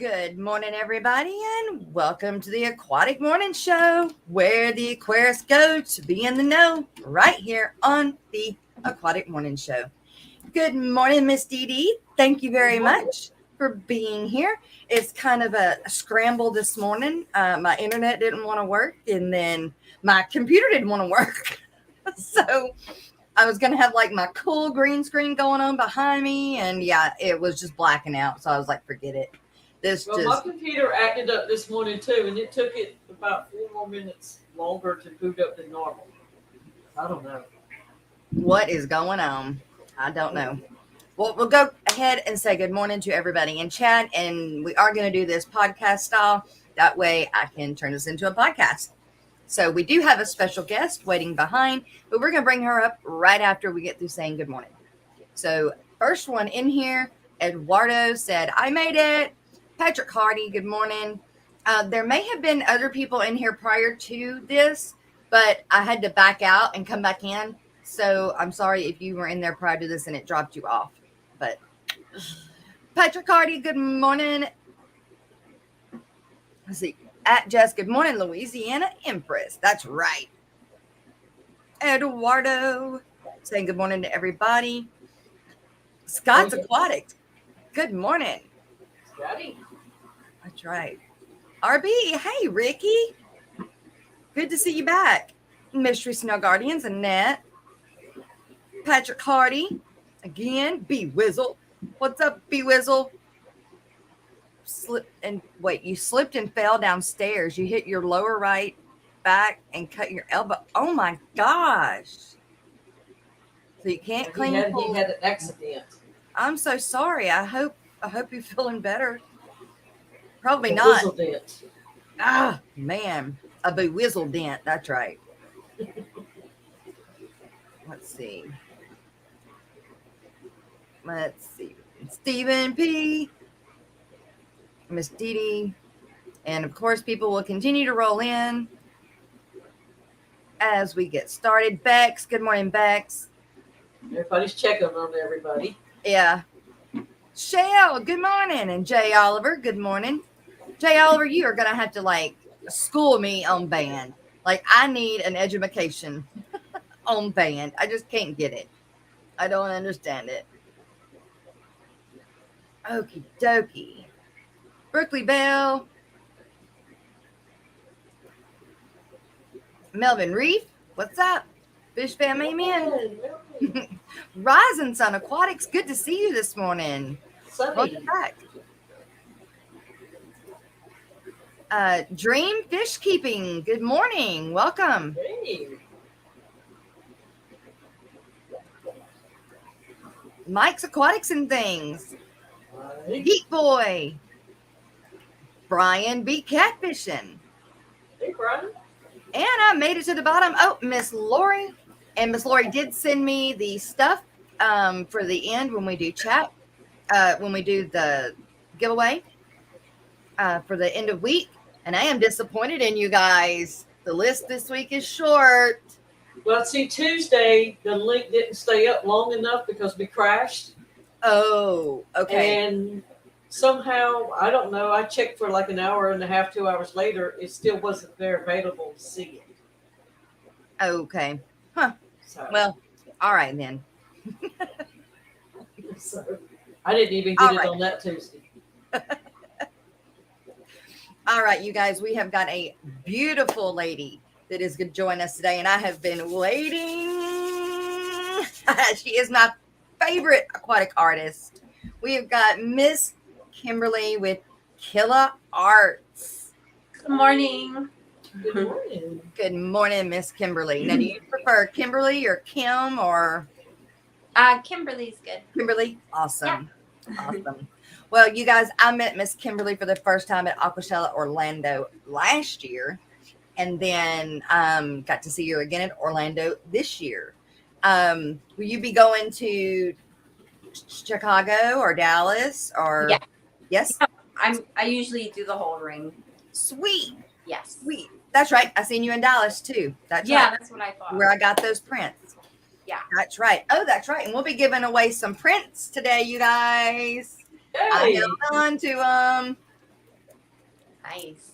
Good morning, everybody, and welcome to the Aquatic Morning Show, where the Aquarius go to be in the know, right here on the Aquatic Morning Show. Good morning, Miss Dee Dee. Thank you very much for being here. It's kind of a scramble this morning. My internet didn't want to work, and then my computer didn't want to work. So I was going to have like my cool green screen going on behind me, and yeah, it was just blacking out. So I was like, forget it. My computer acted up this morning too, and it took it about 4 more minutes longer to boot up than normal. I don't know. What is going on? I don't know. Well, we'll go ahead and say good morning to everybody in chat, and we are going to do this podcast style. That way I can turn this into a podcast. So we do have a special guest waiting behind, but we're going to bring her up right after we get through saying good morning. So first one in here, Eduardo said, I made it. Patrick Hardy, good morning. There may have been other people in here prior to this, but I had to back out and come back in. So I'm sorry if you were in there prior to this and it dropped you off. But Patrick Hardy, good morning. Let's see. At Jess, good morning, Louisiana Empress. That's right. Eduardo saying good morning to everybody. Scott's Aquatic. Good morning. Scotty. That's right. RB, hey, Ricky. Good to see you back. Mystery Snow Guardians, Annette. Patrick Hardy. Again, B-Wizzle. What's up, B-Wizzle? You slipped and fell downstairs. You hit your lower right back and cut your elbow. Oh, my gosh. So you can't clean your pool. He had an accident. I'm so sorry. I hope you're feeling better. Probably not. Whizzle dent. Ah, man. A be-whizzle dent. That's right. Let's see. Stephen P. Miss Dee Dee. And, of course, people will continue to roll in as we get started. Bex. Good morning, Bex. Everybody's checking on everybody. Yeah. Shell, good morning. And Jay Oliver, good morning. Jay Oliver, you are going to have to, school me on band. I need an education on band. I just can't get it. I don't understand it. Okie dokie. Berkeley Bell. Melvin Reef, what's up? Fish fam, amen. Rising Sun Aquatics, good to see you this morning. Welcome back. Dream Fish Keeping, good morning. Welcome. Hey. Mike's Aquatics and Things. Hi. Geek Boy. Brian beat catfishing. Hey, Brian. And I made it to the bottom. Oh, Miss Lori. And Miss Lori did send me the stuff for the end when we do chat. When we do the giveaway for the end of week. And I am disappointed in you guys. The list this week is short. Well, see, Tuesday, the link didn't stay up long enough because we crashed. Oh, okay. And somehow, I don't know, I checked for like an hour and a half, 2 hours later. It still wasn't there available to see it. Okay. Huh. So, well, all right then. So, I didn't even get it on that Tuesday. All right, you guys, we have got a beautiful lady that is going to join us today, and I have been waiting. She is my favorite aquatic artist. We have got Miss Kimberly with KILAARTS. Good morning. Good morning. Good morning, Miss Kimberly. Now, do you prefer Kimberly or Kim or? Kimberly's good. Kimberly? Awesome. Yeah. Awesome. Well, you guys, I met Miss Kimberly for the first time at Aquacella Orlando last year, and then got to see her again at Orlando this year. Will you be going to Chicago or Dallas or? Yeah. Yes. Yeah, I usually do the whole ring. Sweet. Yes. Sweet. That's right. I seen you in Dallas too. That's right. That's what I thought. Where I got those prints. Yeah. That's right. Oh, that's right. And we'll be giving away some prints today, you guys. Hey. I held on to them. Nice.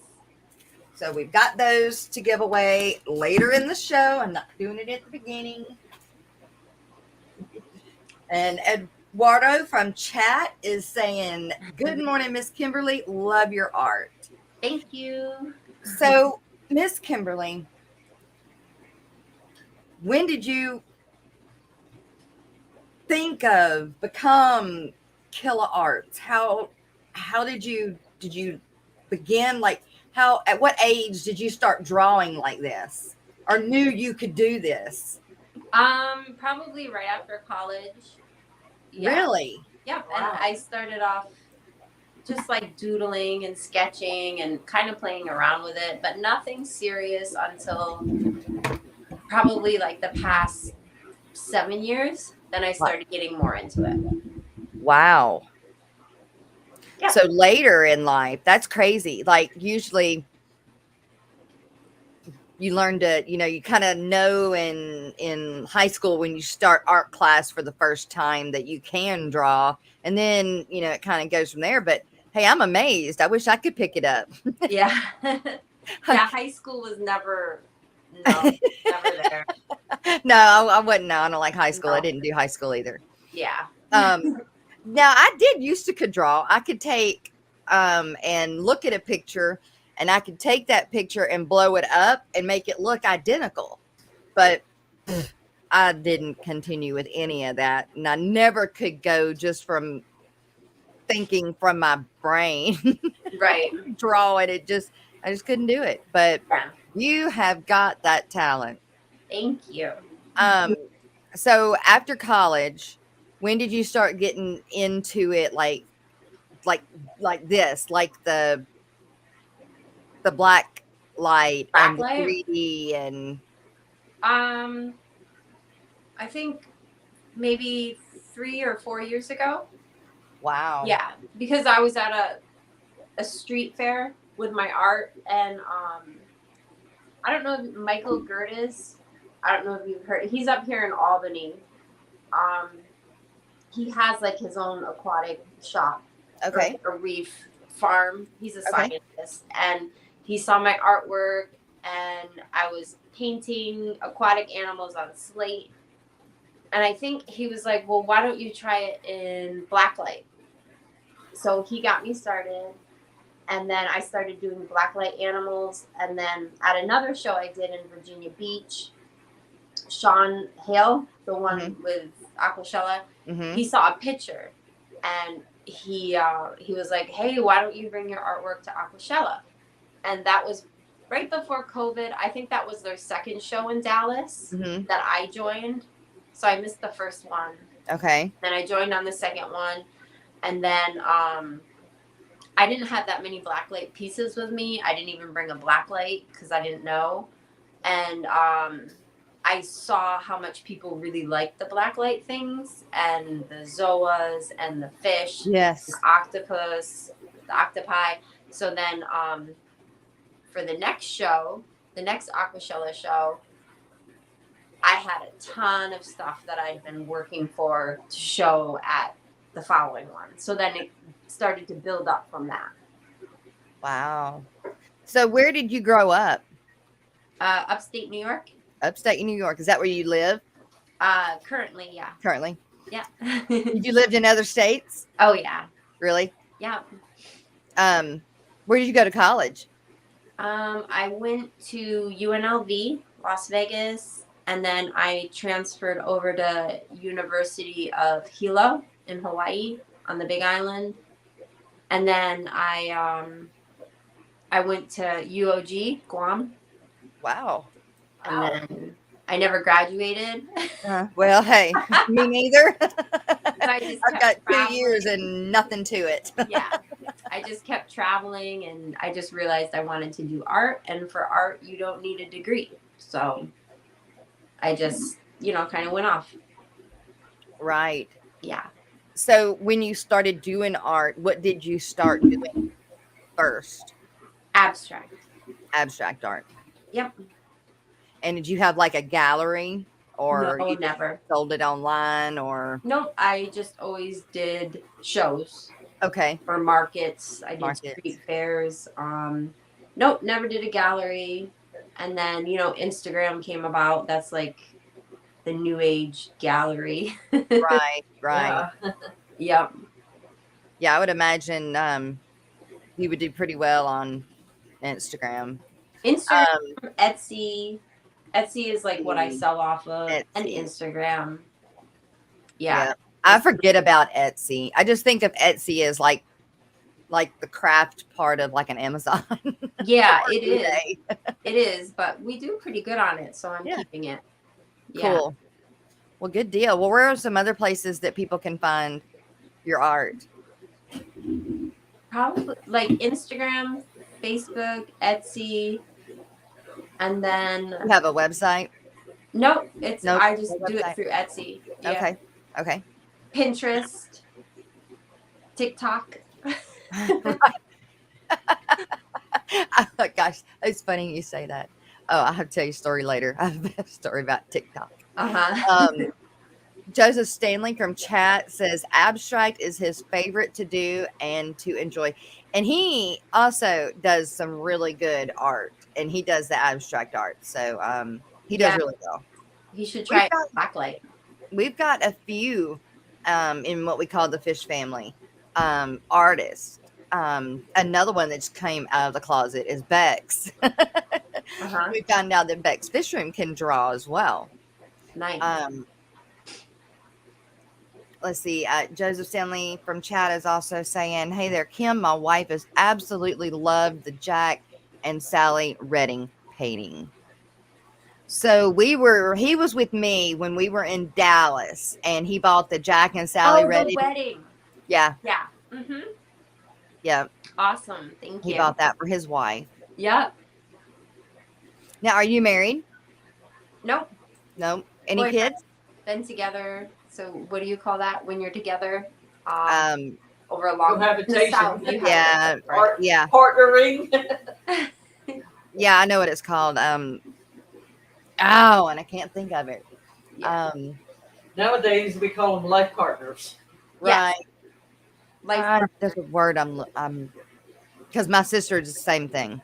So we've got those to give away later in the show. I'm not doing it at the beginning. And Eduardo from chat is saying, good morning, Miss Kimberly. Love your art. Thank you. So, Miss Kimberly, when did you think of become KILAARTS? How did you begin, like at what age did you start drawing like this or knew you could do this? Probably right after college. Yeah. Really? Yep. Wow. And I started off just like doodling and sketching and kind of playing around with it, but nothing serious until probably like the past 7 years. Then I started getting more into it. Wow. Yeah. So later in life, that's crazy. Like usually you learn to, you kind of know in high school when you start art class for the first time that you can draw. And then, it kind of goes from there. But hey, I'm amazed. I wish I could pick it up. Yeah. Yeah. High school was never there. No, I wasn't. No, I don't like high school. No. I didn't do high school either. Yeah. Now I did used to could draw. I could take and look at a picture and I could take that picture and blow it up and make it look identical. But I didn't continue with any of that. And I never could go just from thinking from my brain. Right. Draw it. I just couldn't do it. But Yeah. you have got that talent. Thank you. So after college, when did you start getting into it like this, like the black light and the Backlight? 3D and I think maybe 3 or 4 years ago. wow. Yeah, because I was at a street fair with my art, and I don't know if Michael Gertis, I don't know if you've heard, he's up here in Albany. He has like his own aquatic shop. Okay. A reef farm. He's a Okay. scientist, and he saw my artwork, and I was painting aquatic animals on slate. And I think he was like, well, why don't you try it in blacklight? So he got me started, and then I started doing blacklight animals. And then at another show I did in Virginia Beach, Sean Hale, the one with Aquacella, he saw a picture, and he was like, hey, why don't you bring your artwork to Aquacella? And that was right before COVID. I think that was their second show in Dallas that I joined. So I missed the first one. Okay. Then I joined on the second one. And then I didn't have that many blacklight pieces with me. I didn't even bring a blacklight because I didn't know. And I saw how much people really liked the blacklight things and the zoas and the fish. Yes. The octopus, the octopi. So then for the next show, the next Aquacella show, I had a ton of stuff that I'd been working for to show at the following one. So then it started to build up from that. Wow. So where did you grow up? Upstate New York. Upstate New York. Is that where you live? Currently, yeah. Currently. Yeah. Did you lived in other states? Oh, yeah. Really? Yeah. Where did you go to college? I went to UNLV, Las Vegas, and then I transferred over to University of Hilo in Hawaii on the Big Island. And then I went to UOG, Guam. Wow. And then I never graduated. Well, hey, me neither. I I've got 2 years and nothing to it. Yeah. I just kept traveling, and I just realized I wanted to do art. And for art, you don't need a degree. So I just, kind of went off. Right. Yeah. So when you started doing art, what did you start doing first? Abstract. Abstract art. Yep. And did you have like a gallery, or No, you never. sold it online, or? Nope. I just always did shows. Okay. or markets. I did Markets. street fairs. Nope, never did a gallery. And then, Instagram came about. That's like the new age gallery. Right. Right. Yeah. Yep. Yeah, I would imagine you would do pretty well on Instagram. Instagram, Um, Etsy. Etsy is like what I sell off of, and Etsy. Instagram. Yeah. Yeah. I forget about Etsy. I just think of Etsy as like the craft part of like an Amazon. Yeah, or it is. eBay. It is, but we do pretty good on it, so I'm Yeah. keeping it. Yeah. Cool. Well, good deal. Well, where are some other places that people can find your art? Probably like Instagram, Facebook, Etsy, and then You have a website? nope, Nope, I just no do it website. through Etsy. Yeah. Okay. Okay. Pinterest, TikTok. Oh, gosh, it's funny you say that. Oh, I'll have to tell you a story later. I have a story about TikTok. Uh-huh. Joseph Stanley from chat says abstract is his favorite to do and to enjoy. And he also does some really good art, and he does the abstract art. So he does Yeah. really well. You should try We've got, Blacklight. we've got a few in what we call the fish family artists. Another one that just came out of the closet is Bex. Uh-huh. We found out that Bex Fish Room can draw as well. Nice. Let's see. Joseph Stanley from chat is also saying, "Hey there, Kim. My wife has absolutely loved the Jack and Sally Redding painting." So he was with me when we were in Dallas, and he bought the Jack and Sally the Redding. wedding. Yeah, Yeah. Mm-hmm. yeah. Awesome. Thank you. He bought that for his wife. Yep. Now, are you married? Nope. No. Any Boyfriend. kids? Been together. So what do you call that when you're together? Over a long Cohabitation. South, you have Yeah, it, right? yeah, Partnering. yeah. I know what it's called. Oh, and I can't think of it. Yeah. Nowadays we call them life partners. Right. Like There's a word I'm because my sister does the same thing.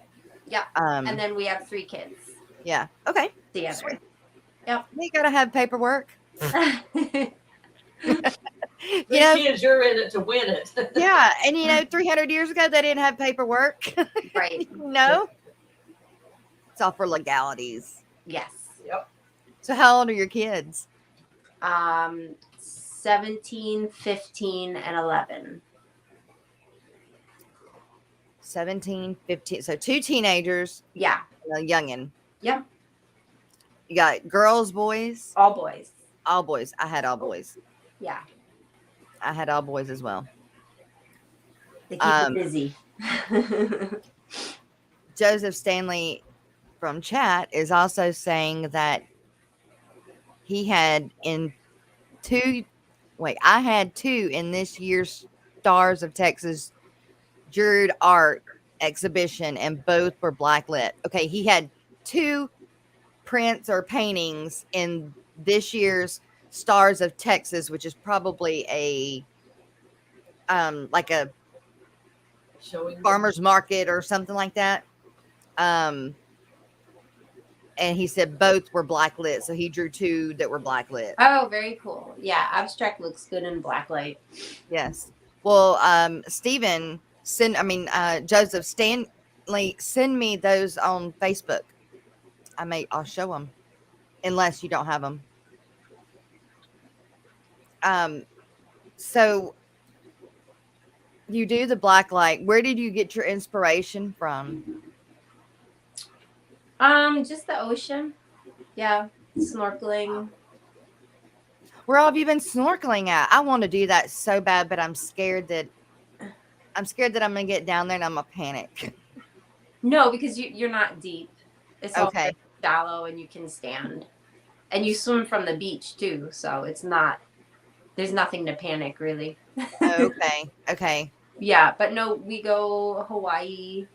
yeah. And then we have 3 kids Yeah. Okay. together. Sweet. Yep. You gotta have paperwork. The You know, kids, you're in it to win it. yeah, and 300 years ago they didn't have paperwork. Right. No, it's all for legalities. Yes. Yep. So, how old are your kids? 17, 15, and 11. 17, 15. So 2 teenagers, Yeah. and a youngin. Yep. You got girls, boys, All boys. all boys. I had all boys. Yeah. I had all boys as well. They keep you busy. Joseph Stanley from chat is also saying that he had I had 2 in this year's Stars of Texas juried art exhibition, and both were blacklit. Okay, he had 2 prints or paintings in this year's Stars of Texas, which is probably a like a Showing farmer's market or something like that. And he said both were blacklit, so he drew 2 that were blacklit. Oh, very cool. Yeah, abstract looks good in blacklight. Yes. Well, Stephen, Joseph Stanley, send me those on Facebook. I'll show them, unless you don't have them. So you do the blacklight. Where did you get your inspiration from? Just the ocean. Yeah, snorkeling. Where have you been snorkeling at? I want to do that so bad, but I'm scared that I'm gonna get down there and I'm gonna panic. No, because you're not deep. It's all Okay. very shallow, and you can stand, and you swim from the beach too. So it's not. There's nothing to panic really. Okay. Okay. Yeah, but no, we go Hawaii,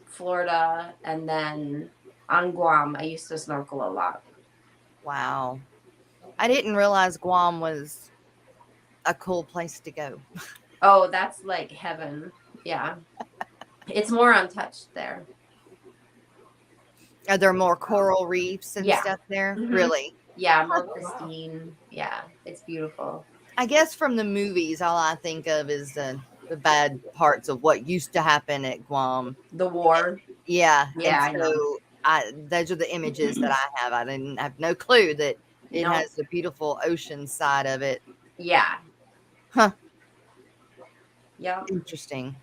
Florida, and then on Guam. I used to snorkel a lot. Wow. I didn't realize Guam was a cool place to go. Oh, that's like heaven. Yeah. It's more untouched there. Are there more coral reefs and Yeah. stuff there? Mhm. Really? Yeah, more Oh, wow. pristine. Yeah, it's beautiful. I guess from the movies, all I think of is the bad parts of what used to happen at Guam. The war. Yeah, Yeah, and I know. so those are the images that I have. I didn't have no clue that it No. has the beautiful ocean side of it. Yeah. Huh, Yep. interesting.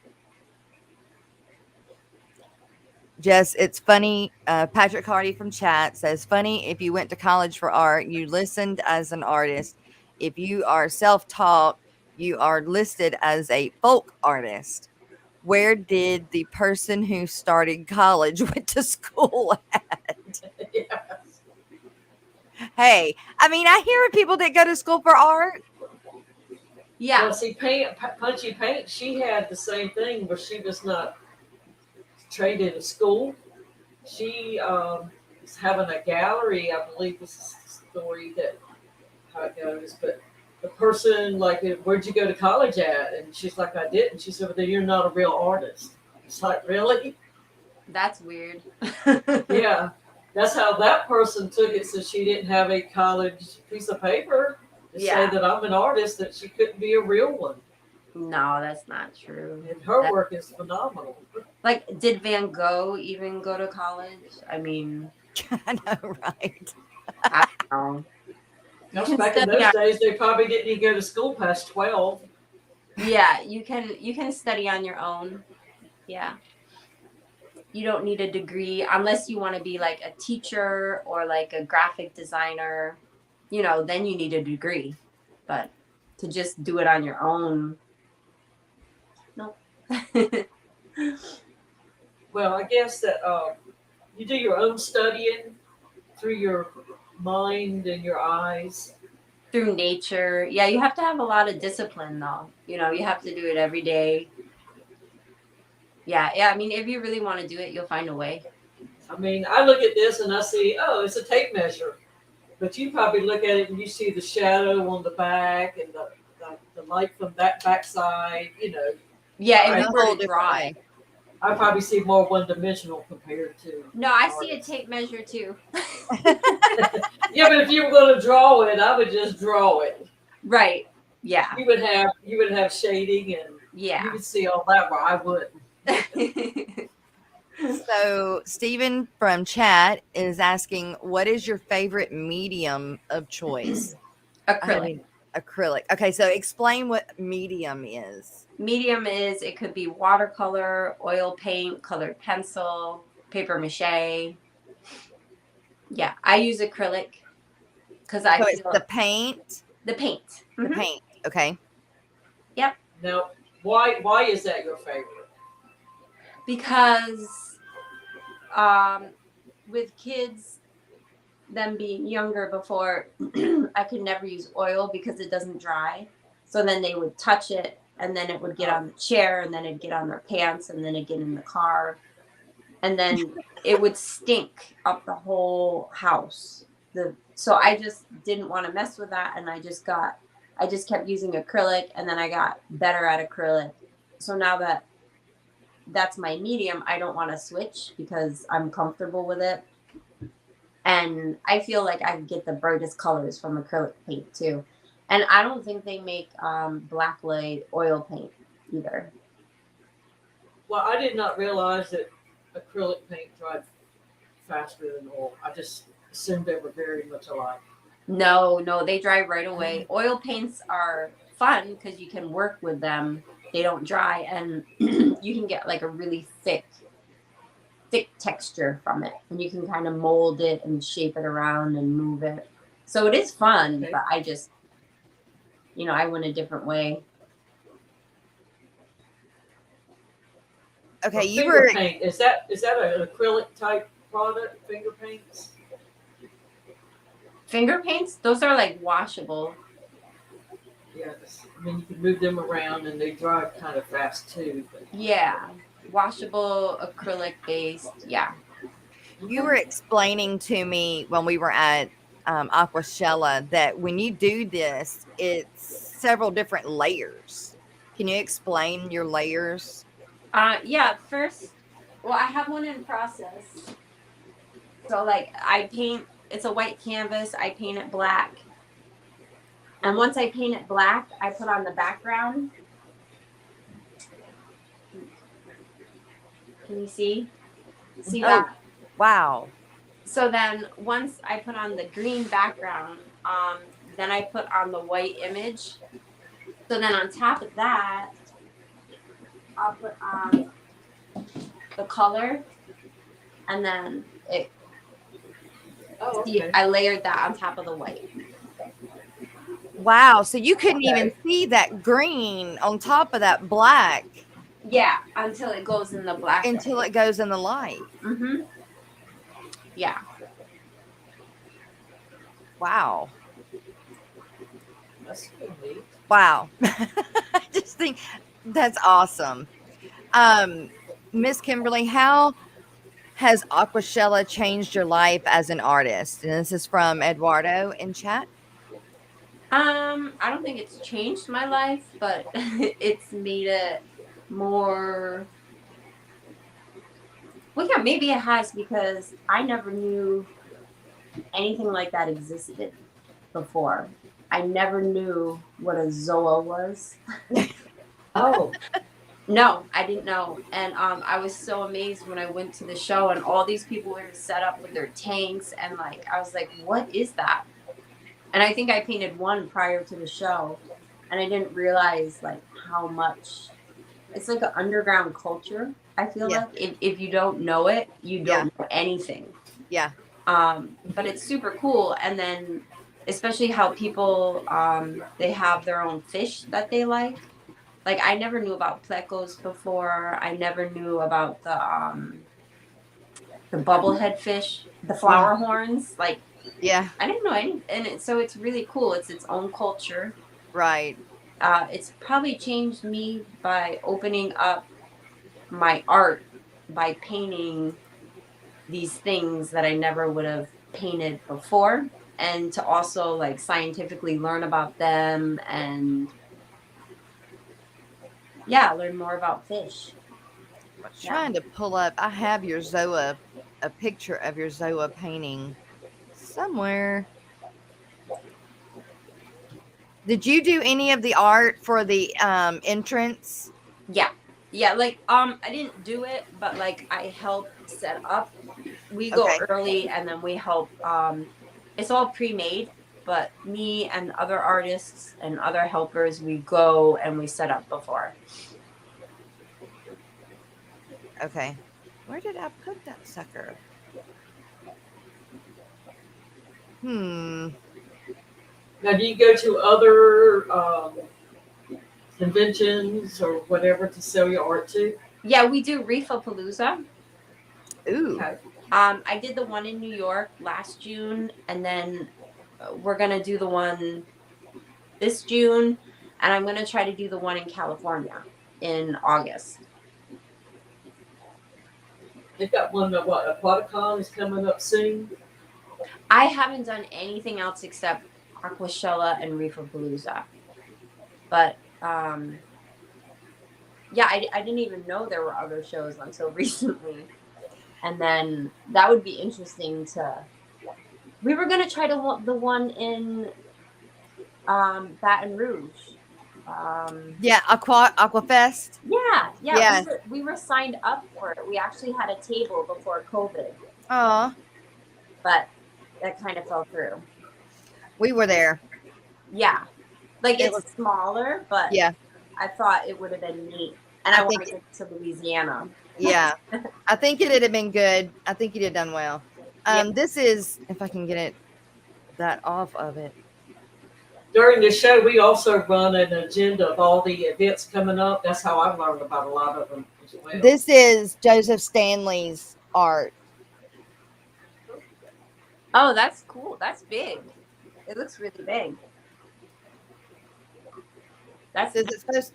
Jess, it's funny. Patrick Hardy from chat says, funny if you went to college for art, you listened as an artist. If you are self taught, you are listed as a folk artist. Where did the person who started college went to school at? Yes. Hey, I mean, I hear of people that go to school for art. Yeah. Well, see, Punchy Paint, she had the same thing where she was not trained in a school. She was having a gallery, I believe this is the story that how it goes, but the person, like, where'd you go to college at? And she's like, I didn't. She said, well, then you're not a real artist. It's like, really? That's weird. Yeah. That's how that person took it, since she didn't have a college piece of paper to Yeah. say that I'm an artist, that she couldn't be a real one. No, that's not true. And her That- work is phenomenal. Like, did Van Gogh even go to college? I mean, I know, right? I don't know. Gosh, can back in study those on- days, they probably didn't even go to school past 12. Yeah, you can study on your own. Yeah. You don't need a degree unless you want to be like a teacher or like a graphic designer. You know, then you need a degree. But to just do it on your own, no. Well, I guess that you do your own studying through your mind and your eyes. Through nature. Yeah, you have to have a lot of discipline though. You know, you have to do it every day. Yeah, I mean, if you really want to do it, you'll find a way. I mean, I look at this and I see, oh, it's a tape measure. But you probably look at it and you see the shadow on the back and the light from that backside, you know. Yeah, I if you whole were to different draw way. it. I probably see more one-dimensional compared to. No, I see a artists. tape measure too. Yeah, but if you were going to draw it, I would just draw it. Right. Yeah. You would have shading and you Yeah. would see all that, where I wouldn't. So, Stephen from chat is asking, what is your favorite medium of choice? Acrylic. Acrylic. Okay, so explain what medium is. Medium is, it could be watercolor, oil paint, colored pencil, paper mache. Yeah, I use acrylic because I So it's feel the paint. the paint. The Mhm. paint. Okay. Now, why is that your favorite? Because with kids, them being younger before, I could never use oil because it doesn't dry. So then they would touch it and then it would get on the chair and then it'd get on their pants and then it'd get in the car. And then it would stink up the whole house. So I just didn't want to mess with that, and I just kept using acrylic, and then I got better at acrylic. So now that that's my medium, I don't want to switch because I'm comfortable with it. And I feel like I get the brightest colors from acrylic paint too. And I don't think they make blacklight oil paint either. Well, I did not realize that acrylic paint dried faster than oil. I just assumed they were very much alike. No, they dry right away. Oil paints are fun because you can work with them. They don't dry, and you can get like a really thick texture from it, and you can kind of mold it and shape it around and move it. So it is fun, Okay. but I just, I went a different way. Okay, Well, you finger were paint, is that an acrylic type product? Finger paints. Finger paints, those are like washable. Yes. I mean, you can move them around and they dry kind of fast too. But Yeah, washable acrylic based. Yeah. you were explaining to me when we were at Aquacella that when you do this, it's several different layers. Can you explain your layers? Yeah, first, well, I have one in process. So, like, I paint, it's a white canvas, I paint it black. And once I paint it black, I put on the background. Can you see? See Oh, that? wow. So then once I put on the green background, then I put on the white image. So then on top of that, I'll put on the color, and then it. Oh, See, okay. I layered that on top of the white. Wow. So you couldn't Okay. even see that green on top of that black Yeah, until it goes in the black. until it goes in the light. Mm-hmm. Yeah. Wow. That's pretty neat. Wow. I just think that's awesome. Miss Kimberly, how has Aquacella changed your life as an artist? And this is from Eduardo in chat. I don't think it's changed my life, but it's made it more. Well, yeah, maybe it has because I never knew anything like that existed before. I never knew what a Zoa was. Oh, No, I didn't know. And I was so amazed when I went to the show and all these people were set up with their tanks. And like, I was like, what is that? And I think I painted one prior to the show. And I didn't realize like how much it's like an underground culture. I feel Yeah. like if you don't know it, you Yeah. don't know anything. Yeah. But it's super cool. And then especially how people they have their own fish that they like. Like I never knew about plecos before. I never knew about the bubblehead fish, the flower horns. Like Yeah. I didn't know any, so it's really cool. It's its own culture. Right. It's probably changed me by opening up my art by painting these things that I never would have painted before, and to also like scientifically learn about them and yeah, learn more about fish. I was Yeah. trying to pull up. I have your Zoa, a picture of your Zoa painting somewhere. Did you do any of the art for the entrance? Yeah, like I didn't do it, but like I helped set up. We go Okay. early and then we help it's all pre-made, but me and other artists and other helpers, we go and we set up before. Okay. Where did I put that sucker? Hmm. now do you go to other conventions or whatever to sell your art to? Yeah, we do Reefapalooza. Ooh. Okay. I did the one in New York last June, and then we're gonna do the one this June, and I'm gonna try to do the one in California in August. They've got one that what Aquatic is coming up soon. I haven't done anything else except Aquacella and Reefapalooza, but yeah, I didn't even know there were other shows until recently, and then that would be interesting to. We were gonna try to the one in Baton Rouge. Yeah, Aquafest. Yeah. Yeah. We were signed up for it. We actually had a table before COVID, Oh, but that kind of fell through. we were there. Yeah, like It it's was- smaller, but Yeah. I thought it would have been neat, and I I want think to get to Louisiana. Yeah. I think it'd have been good. I think you'd have done well. Yeah. This is, if I can get that off of it. During the show, we also run an agenda of all the events coming up. That's how I've learned about a lot of them as well. This is Joseph Stanley's art. Oh, that's cool. That's big. It looks really big. That's Is it supposed?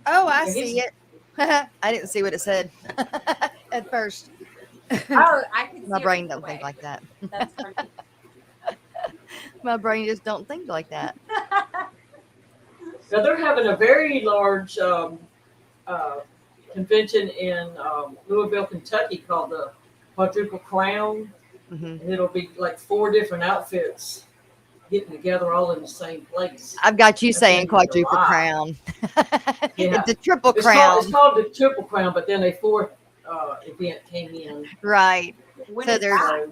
Oh, I Yeah, see it. I didn't see what it said at first. oh, I can see My it brain right don't think away. like that. That's funny. My brain just don't think like that. Now they're having a very large convention in Louisville, Kentucky called the Quadruple Crown. Mhm. And it'll be like 4 different outfits getting together all in the same place. I've got you That's saying gonna be quadruple July. crown. Yeah. The triple It's crown. called the Triple Crown, but then a 4th event came in. Right. When So is there's that?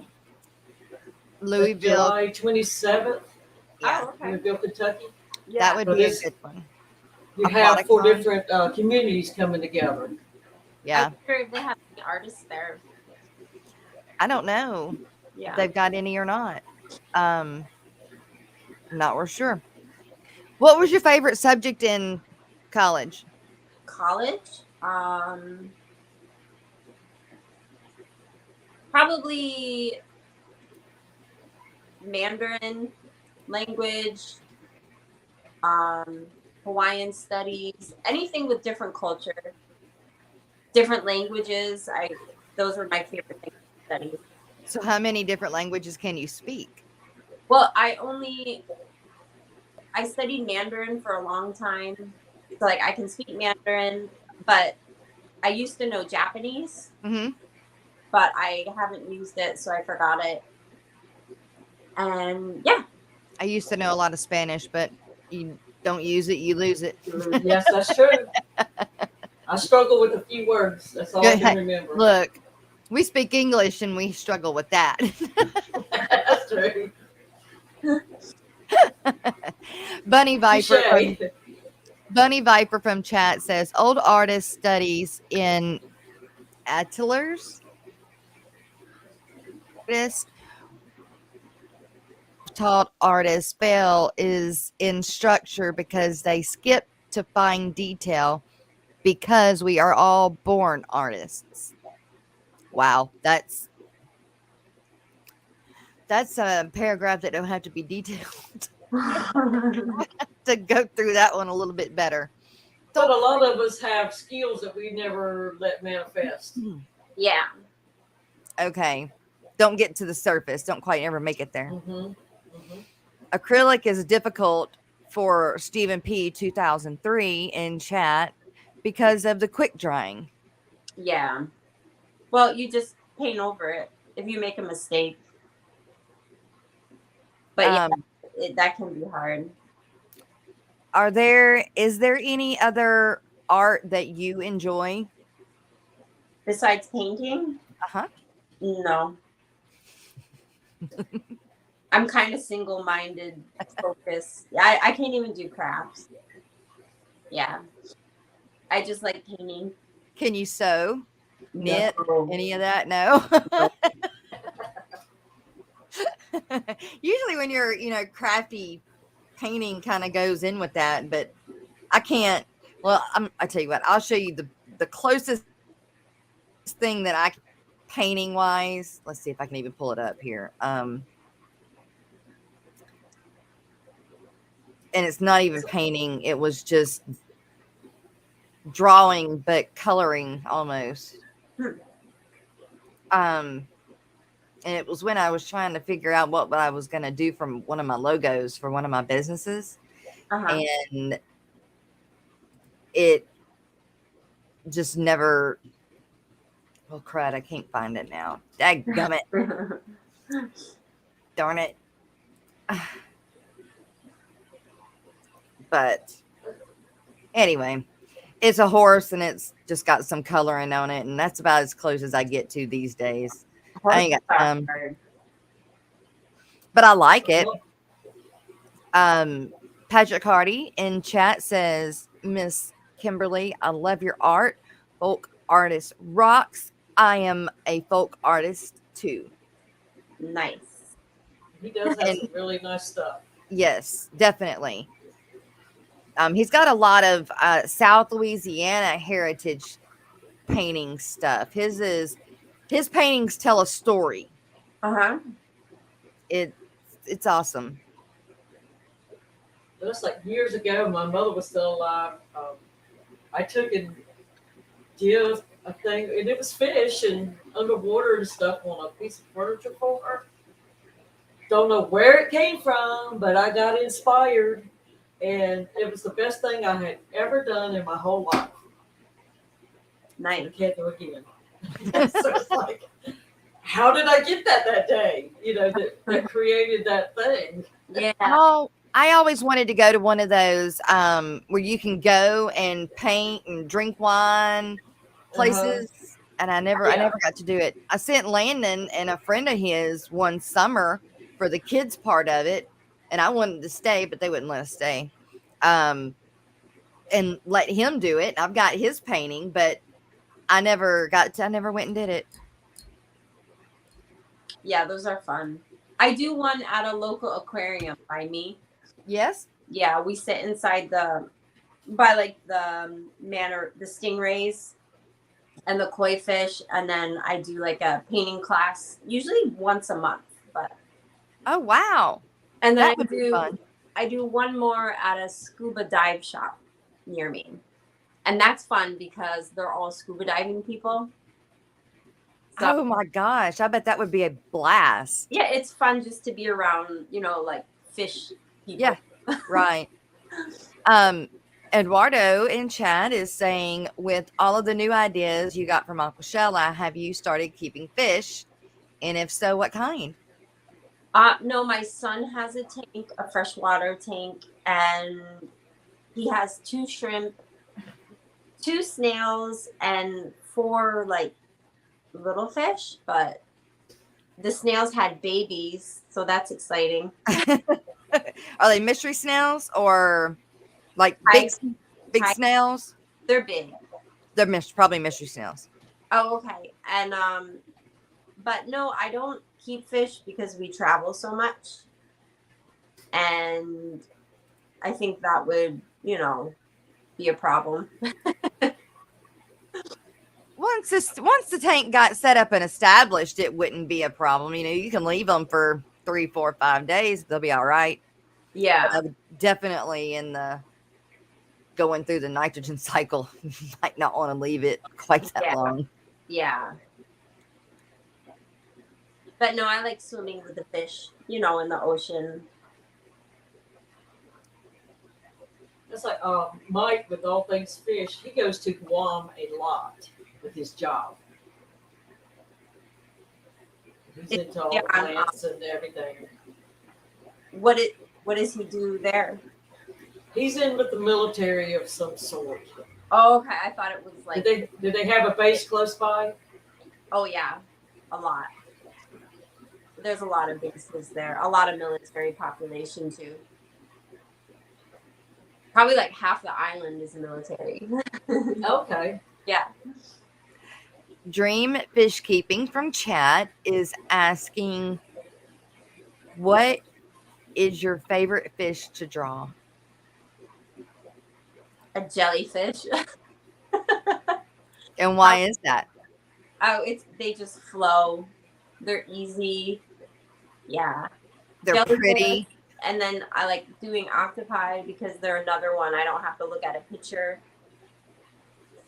Louisville. July 27th, Yeah, Oh, okay. Louisville, Kentucky. Yeah. that would But be a it's- good one. You have Aquatic 4 Con? different communities coming together. Yeah. I'm sure if they have any artists there. I don't know Yeah. if they've got any or not. Not real sure. What was your favorite subject in college? College. Probably Mandarin language, Hawaiian studies, anything with different culture, different languages. Those were my favorite things to study. So how many different languages can you speak? Well, I studied Mandarin for a long time. So like I can speak Mandarin, but I used to know Japanese, Mm-hmm. but I haven't used it, so I forgot it. And yeah. I used to know a lot of Spanish, but you don't use it, you lose it. Yes, that's true. I struggle with a few words. That's all I can remember. Look, we speak English and we struggle with that. That's true. Bunny Touché. Viper from chat says old artist studies in ateliers. Artist taught artists fail is in structure because they skip to find detail because we are all born artists. Wow, that's a paragraph that don't have to be detailed. To go through that one a little bit better. But a lot of us have skills that we never let manifest. Yeah. Okay. Don't get to the surface. Don't quite ever make it there. Mm-hmm. Mm-hmm. Acrylic is difficult for Stephen P. 2003 in chat because of the quick drying. Yeah. Well, you just paint over it if you make a mistake. But yeah, that can be hard. Is there any other art that you enjoy? Besides painting? Uh-huh. No. I'm kind of single-minded, focused. I can't even do crafts. Yeah. I just like painting. Can you sew? Knit? No. Any of that? No. Usually when you're, crafty, painting kind of goes in with that, but I can't. Well, I tell you what, I'll show you the closest thing that I painting wise. Let's see if I can even pull it up here. And it's not even painting. It was just drawing, but coloring almost. And it was when I was trying to figure out what I was going to do from one of my logos for one of my businesses. Uh-huh. And it just never, oh crud, I can't find it now. Dadgummit. Darn it. But anyway, it's a horse and it's just got some coloring on it. And that's about as close as I get to these days. I ain't got time. But I like it. Patrick Hardy in chat says, Miss Kimberly, I love your art. Folk artist rocks. I am a folk artist too. Nice. He does have some really nice stuff. Yes, definitely. He's got a lot of South Louisiana heritage painting stuff. His paintings tell a story. Uh-huh. It's awesome. That's like years ago. My mother was still alive. I took and did a thing, and it was fish and underwater and stuff on a piece of furniture for her. Don't know where it came from, but I got inspired. And it was the best thing I had ever done in my whole life. I Nice. can't do it again. So it's like, how did I get that day? You know, that created that thing. Yeah. Oh, I always wanted to go to one of those where you can go and paint and drink wine places, and I never got to do it. I sent Landon and a friend of his one summer for the kids part of it, and I wanted to stay, but they wouldn't let us stay. And let him do it. I've got his painting, but I never went and did it. Yeah, those are fun. I do one at a local aquarium by me. Yes. Yeah, we sit inside by like the the stingrays and the koi fish, and then I do like a painting class, usually once a month. But Oh wow, and then that would be fun. I do one more at a scuba dive shop near me, and that's fun because they're all scuba diving people. So, Oh my gosh, I bet that would be a blast. yeah, it's fun just to be around, like fish people. Yeah, right. Eduardo in chat is saying, with all of the new ideas you got from Aquacella, have you started keeping fish? And if so, what kind? No, my son has a tank, a freshwater tank, and he has 2 shrimp, 2 snails, and 4 like little fish. But the snails had babies, so that's exciting. Are they mystery snails or like big snails? They're big. They're probably mystery snails. Oh, okay. And but no, I don't keep fish because we travel so much, and I think that would, be a problem. Once the tank got set up and established, it wouldn't be a problem. You can leave them for 3, 4, 5 days; they'll be all right. Yeah, But definitely in the going through the nitrogen cycle, might not want to leave it quite that long. Yeah. But no, I like swimming with the fish, in the ocean. It's like Mike, with all things fish, he goes to Guam a lot with his job. He's into all the plants and everything. What does he do there? He's in with the military of some sort. Oh, okay. I thought it was like. Do they have a base close by? Oh yeah, a lot. There's a lot of bases there. A lot of military population too. Probably like half the island is military. Okay. Yeah. Dream Fish Keeping from chat is asking, what is your favorite fish to draw? A jellyfish. And why is that? Oh, they just flow. They're easy. Yeah. They're jellyfish, pretty. And then I like doing octopi because they're another one. I don't have to look at a picture.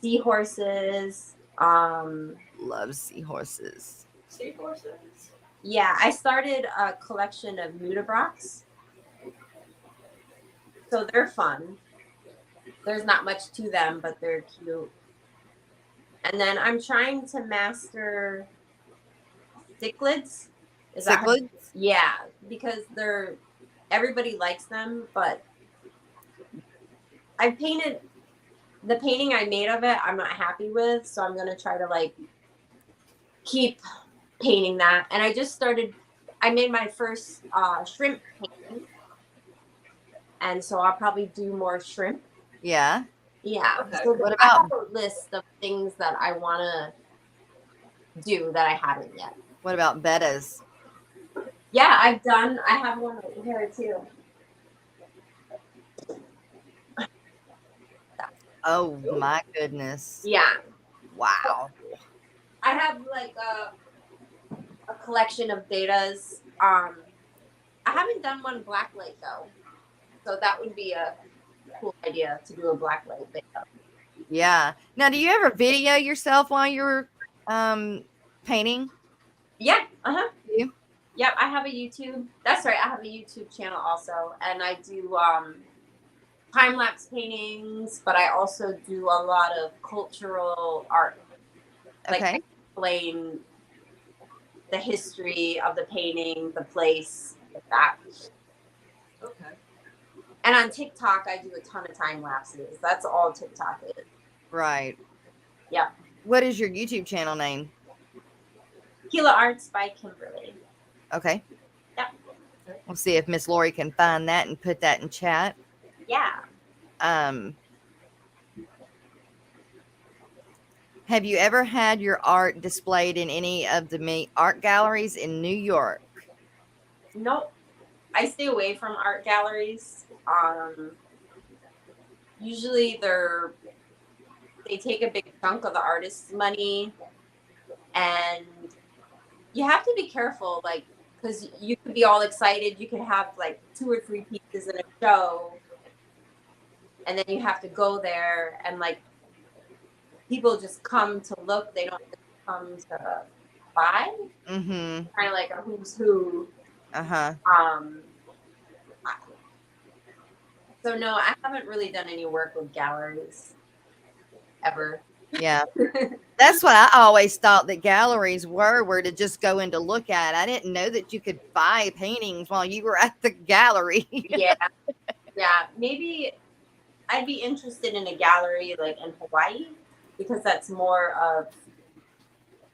Seahorses. Love seahorses. Seahorses? Yeah, I started a collection of nudibranchs. So they're fun. There's not much to them, but they're cute. And then I'm trying to master cichlids. Cichlids? Yeah, because everybody likes them, but the painting I made of it, I'm not happy with, so I'm gonna try to keep painting that. And I made my first shrimp painting, and so I'll probably do more shrimp. Yeah. Yeah. Okay. So what I about have a list of things that I want to do that I haven't yet. What about Bettas? Yeah, I have one over here too. Oh my goodness. Yeah. Wow. I have a collection of Bettas. I haven't done one blacklight though, so that would be a cool idea to do a blacklight Betta. Yeah. Now, do you ever video yourself while you're painting? Yeah. Uh-huh. You? Yep, I have a YouTube. That's right. I have a YouTube channel also, and I do time-lapse paintings, but I also do a lot of cultural art. Like Okay. explain the history of the painting, the place, like that. Okay. And on TikTok, I do a ton of time lapses. That's all TikTok is. Right. Yeah. What is your YouTube channel name? KILAARTS by Kimberly. Okay. Yeah. We'll see if Miss Lori can find that and put that in chat. Yeah. Have you ever had your art displayed in any of the art galleries in New York? Nope. I stay away from art galleries. Usually they take a big chunk of the artist's money, and you have to be careful, like, because you could be all excited. You could have like 2 or 3 pieces in a show, and then you have to go there, and like people just come to look. They don't come to buy. Mm-hmm. Kind of like a who's who. Uh-huh. So no, I haven't really done any work with galleries ever. Yeah. That's what I always thought that galleries were to just go in to look at. I didn't know that you could buy paintings while you were at the gallery. Yeah. Maybe I'd be interested in a gallery like in Hawaii, because that's more of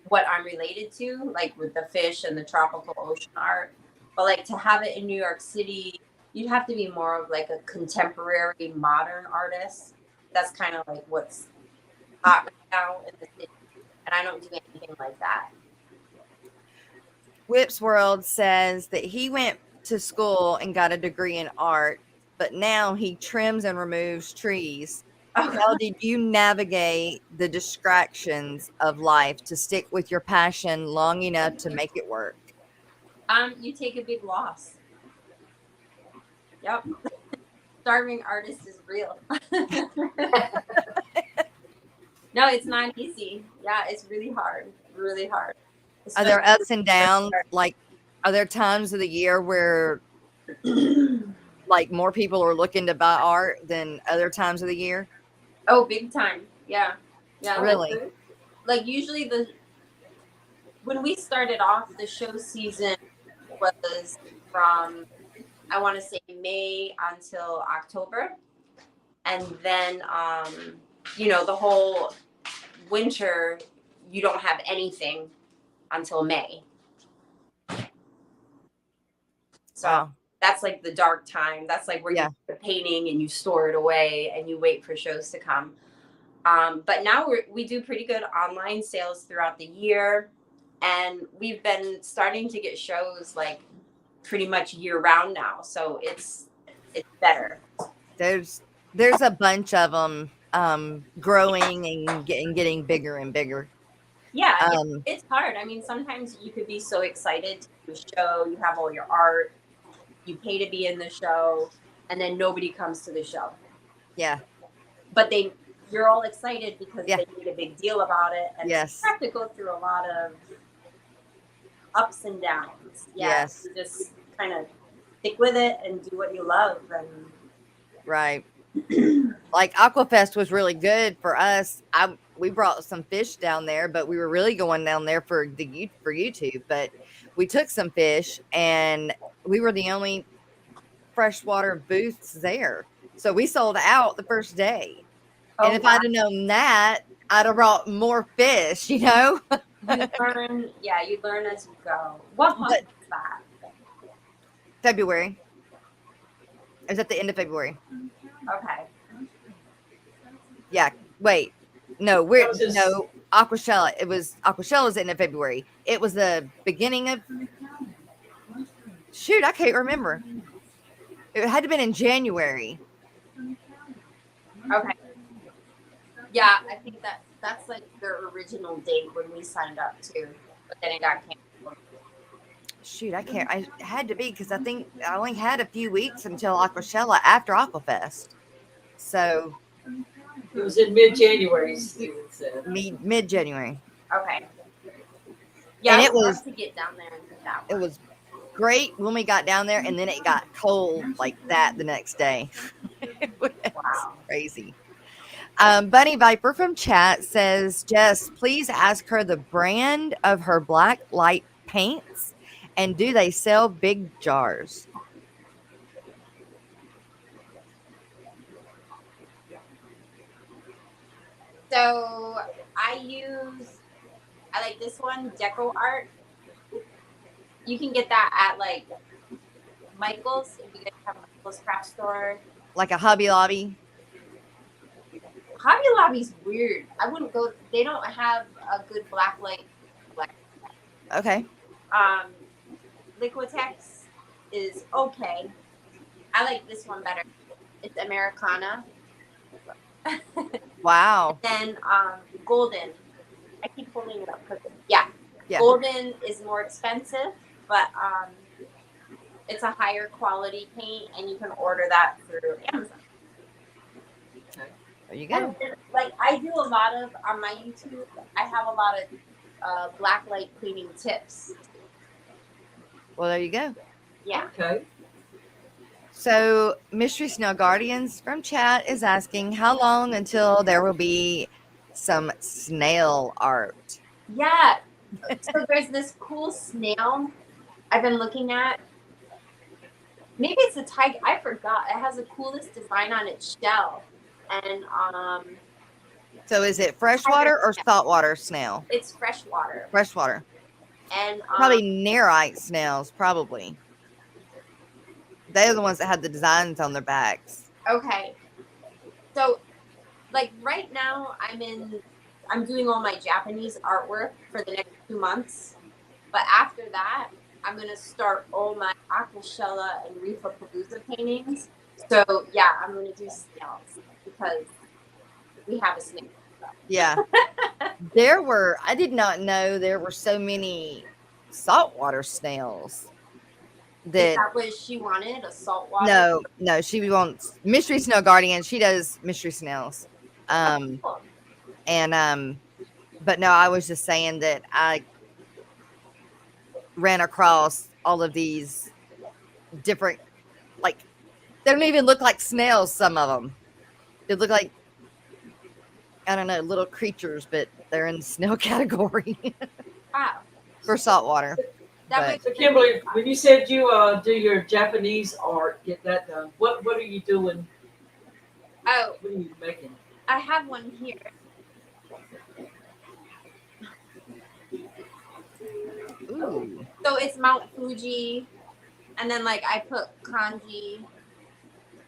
what I'm related to, like with the fish and the tropical ocean art. But like to have it in New York City, you'd have to be more of like a contemporary modern artist. That's kind of like what's hot right now in the city. And I don't do anything like that. Whip's World says that he went to school and got a degree in art, but now he trims and removes trees. How did you navigate the distractions of life to stick with your passion long enough to make it work? You take a big loss. Yep. Starving artist is real. No, it's not easy. Yeah, it's really hard. Really hard. Are there ups and downs? Like, are there times of the year where like more people are looking to buy art than other times of the year? Oh, big time. Yeah. Yeah. Really? Like usually when we started off, the show season was from, I want to say, May until October. And then, the whole winter, you don't have anything until May. So Wow. that's like the dark time. That's like where you do the painting and you store it away and you wait for shows to come. But now we do pretty good online sales throughout the year. And we've been starting to get shows like pretty much year round now. So it's better. There's a bunch of them growing and getting bigger and bigger. Yeah, it's hard. I mean, sometimes you could be so excited to do a show, you have all your art, you pay to be in the show, and then nobody comes to the show. Yeah. But you're all excited because they made a big deal about it, and you have to go through a lot of ups and downs. Yes. You just kind of stick with it and do what you love. And right. Like Aquafest was really good for us. We brought some fish down there, but we were really going down there for YouTube. But we took some fish, and we were the only freshwater booths there, so we sold out the first day. And if I'd have known that, I'd have brought more fish. You learn as you go. What month is that? February. It was at the end of February. Okay. Yeah. Wait. No, Aquacella. It was Aquacella's end of February. It was the beginning of. Shoot, I can't remember. It had to have been in January. Okay. Yeah, I think that's like their original date when we signed up too, but then it got canceled. Shoot, I can't. I had to be because I think I only had a few weeks until Aquacella after Aquafest. So it was in mid-January, Steven said. Mid-January. Okay. Yeah, and it was to get down there and do that one. It was great when we got down there, and then it got cold like that the next day. It's Wow. crazy. Bunny Viper from chat says, Jess, please ask her the brand of her black light paints and do they sell big jars? So I like this one, Deco Art. You can get that at like Michael's, if you guys have a Michael's craft store. Like a Hobby Lobby? Hobby Lobby's weird. I wouldn't go. They don't have a good black light. Okay. Liquitex is okay. I like this one better. It's Americana. Wow. Then Golden. I keep holding it up. Yeah. Golden is more expensive, but it's a higher quality paint, and you can order that through Amazon. There you go. And, like I do a lot of on my YouTube. I have a lot of black light cleaning tips. Well, there you go. Yeah. Okay. So, Mystery Snail Guardians from chat is asking how long until there will be some snail art? Yeah. So there's this cool snail I've been looking at. Maybe it's a tiger. I forgot. It has the coolest design on its shell. And So is it freshwater or saltwater snail? it's freshwater. Freshwater. And Probably Nerite snails, probably. They're the ones that have the designs on their backs. okay. So like right now I'm doing all my Japanese artwork for the next 2 months. But after that, I'm gonna start all my Aquacella and Reefa Palooza paintings. So yeah, I'm gonna do snails because we have a snail. Yeah. I did not know there were so many saltwater snails. Is that what she wanted? A saltwater? No, she wants Mystery Snail Guardian. She does mystery snails. Cool. And but no, I was just saying that I ran across all of these different, like, they don't even look like snails, some of them. They look like, I don't know, little creatures, but they're in the snail category Wow. for saltwater. That So Kimberly, when you said you do your Japanese art, get that done. What are you doing? Oh, What are you making? I have one here. Ooh. So it's Mount Fuji, and then like I put kanji.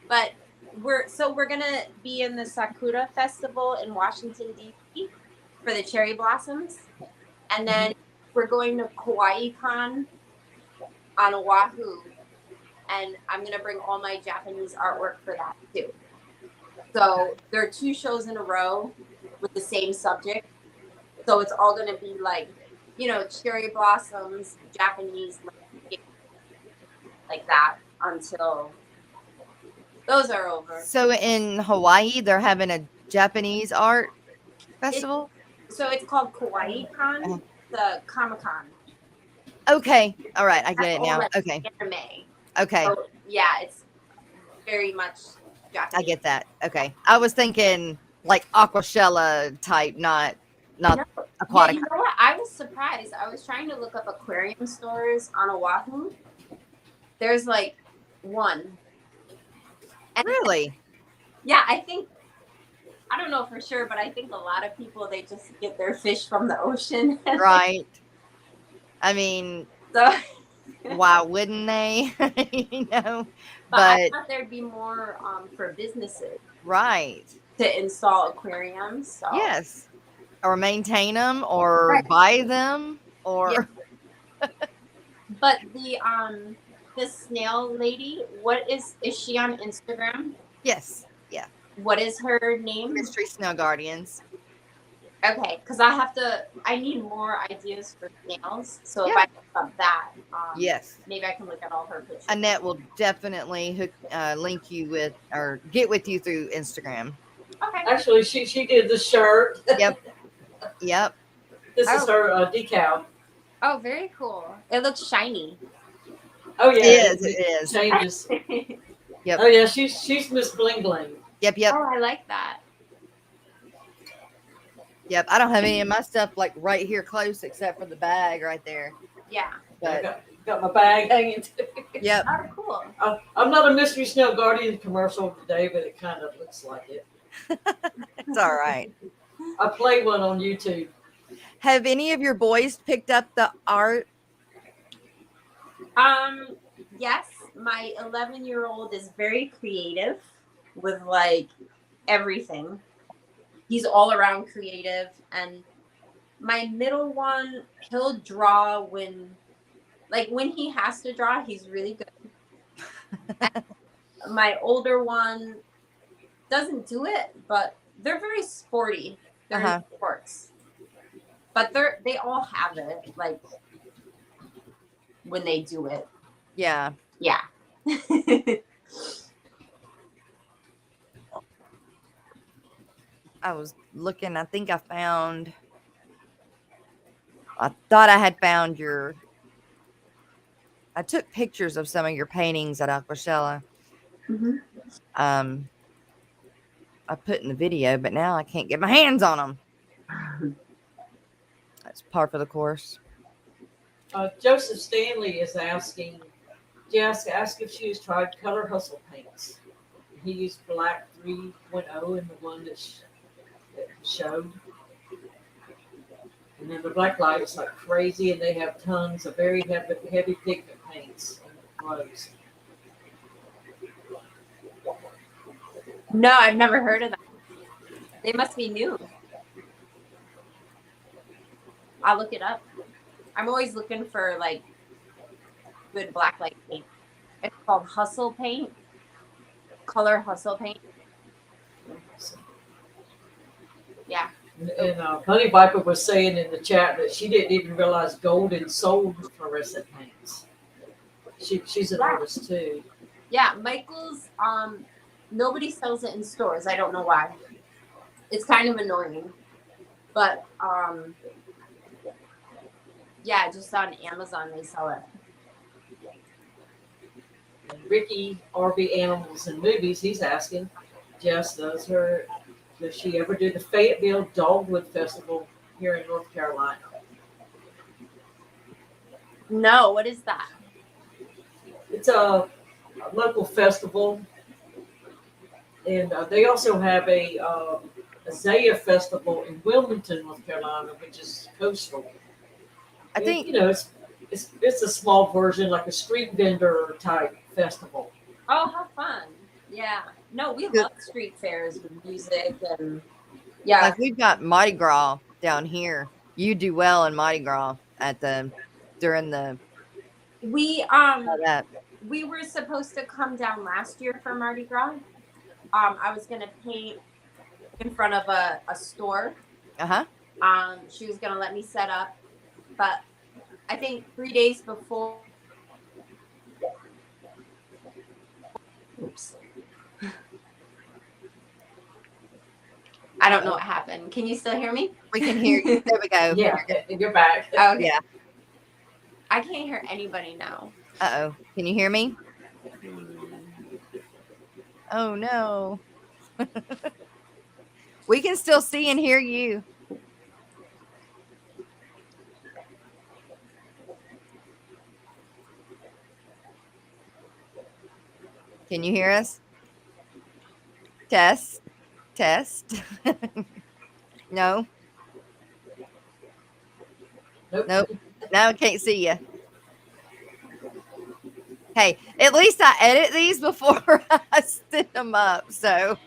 But we're gonna be in the Sakura Festival in Washington D.C. for the cherry blossoms, and then we're going to Kauai Con on Oahu, and I'm gonna bring all my Japanese artwork for that too. So there are 2 shows in a row with the same subject. So it's all gonna be like, cherry blossoms, Japanese, like that until those are over. So in Hawaii, they're having a Japanese art festival? So it's called Kauai Con, the Comic-Con. Okay. All right. I get it That's now. all that's Okay. Anime. Okay. So, yeah, it's very much Japanese. I get that. Okay. I was thinking like Aquacella type, not Aquatic. Yeah, you know what? I was surprised. I was trying to look up aquarium stores on Oahu. There's like one. And Really? yeah, I don't know for sure, but I think a lot of people, they just get their fish from the ocean. Right. I mean, So, why wouldn't they? but But I thought there'd be more for businesses right. to install aquariums. So. Yes. Or maintain them or Right. buy them or But the snail lady, is she on Instagram? yes. Yeah. What is her name? Mystery Snail Guardians. Okay, because I need more ideas for snails. So if Yeah. I look up that, Yes. maybe I can look at all her pictures. Annette will definitely link you with or get with you through Instagram. Okay. Actually, she did the shirt. Yep. Yep. This is her decal. Oh, very cool. It looks shiny. Oh yeah, It is. changes. Yep. Oh yeah, she's Miss Bling Bling. Yep. Yep. Oh, I like that. Yep. I don't have any of my stuff like right here close except for the bag right there. Yeah. I But got my bag hanging too. yep. Oh, cool. I'm not a Mystery Snow Guardian commercial today, but it kind of looks like it. It's all right. I play one on YouTube. Have any of your boys picked up the art? Yes, my 11-year-old is very creative with like everything. He's all around creative, and my middle one, he'll draw when he has to draw, he's really good. My older one doesn't do it, but they're very sporty. They're in sports. But they all have it, like when they do it. Yeah. Yeah. I was looking, I thought I had found I took pictures of some of your paintings at Aquacella. Mm-hmm. I put in the video, but now I can't get my hands on them. That's par for the course. Joseph Stanley is asking, Jessica asked if she has tried Color Hustle paints. He used black 3.0 in the one that showed. And then the black light is like crazy, and they have tons of very heavy pigment paints in the clothes. No, I've never heard of that. They must be new. I'll look it up. I'm always looking for like good black light paint. It's called Hustle Paint. Color Hustle Paint. Yeah. And Honey Viper was saying in the chat that she didn't even realize Golden sold fluorescent paints. She's an artist too. Yeah, Michael's nobody sells it in stores. I don't know why. It's kind of annoying. But yeah, just on Amazon they sell it. And Ricky RV Animals and Movies, he's asking, Jess, does she ever do the Fayetteville Dogwood Festival here in North Carolina? No, what is that? It's a local festival, and they also have a Azalea Festival in Wilmington, North Carolina, which is coastal. I think it's a small version, like a street vendor type festival. Oh, how fun. Yeah. No, we love street fairs with music and yeah. like we've got Mardi Gras down here. You do well in Mardi Gras during the we were supposed to come down last year for Mardi Gras. I was gonna paint in front of a store. She was gonna let me set up, but I think 3 days before. Oops. I don't know what happened. Can you still hear me? We can hear you. There we go. Yeah, you're back. Oh, okay. Yeah. I can't hear anybody now. Uh-oh. Can you hear me? Oh, no. We can still see and hear you. Can you hear us? Test. No. Nope. Now I can't see you. Hey, at least I edit these before I send them up. So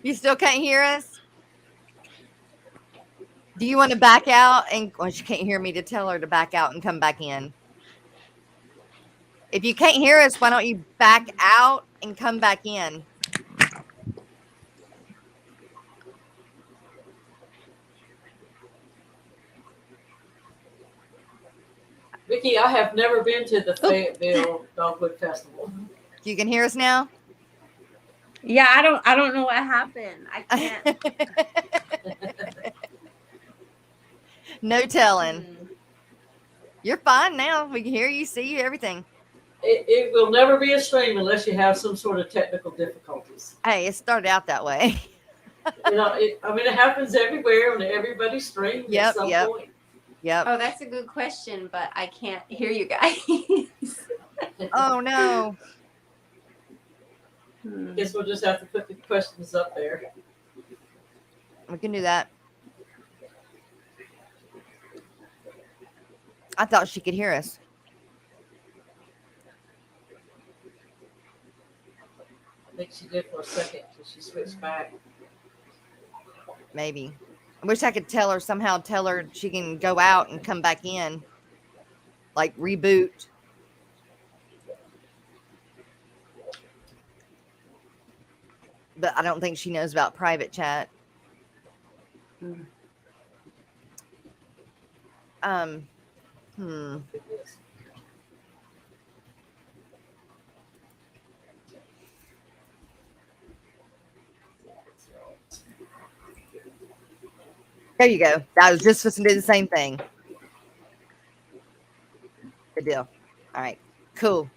you still can't hear us? Do you want to back out? And well, she can't hear me to tell her to back out and come back in. If you can't hear us, why don't you back out and come back in? Vicky, I have never been to the Fayetteville Dogwood Festival. You can hear us now? Yeah, I don't know what happened. I can't. No telling. You're fine now. We can hear you, see you, everything. It will never be a stream unless you have some sort of technical difficulties. Hey, it started out that way. It happens everywhere on everybody's stream at Yep, some yep. point. Yep. Oh, that's a good question, but I can't hear you guys. Oh no. Guess we'll just have to put the questions up there. We can do that. I thought she could hear us. I think she did for a second because she switched back. Maybe. I wish I could tell her she can go out and come back in. Like reboot. But I don't think she knows about private chat. There you go. I was just supposed to do the same thing. Good deal. All right. Cool.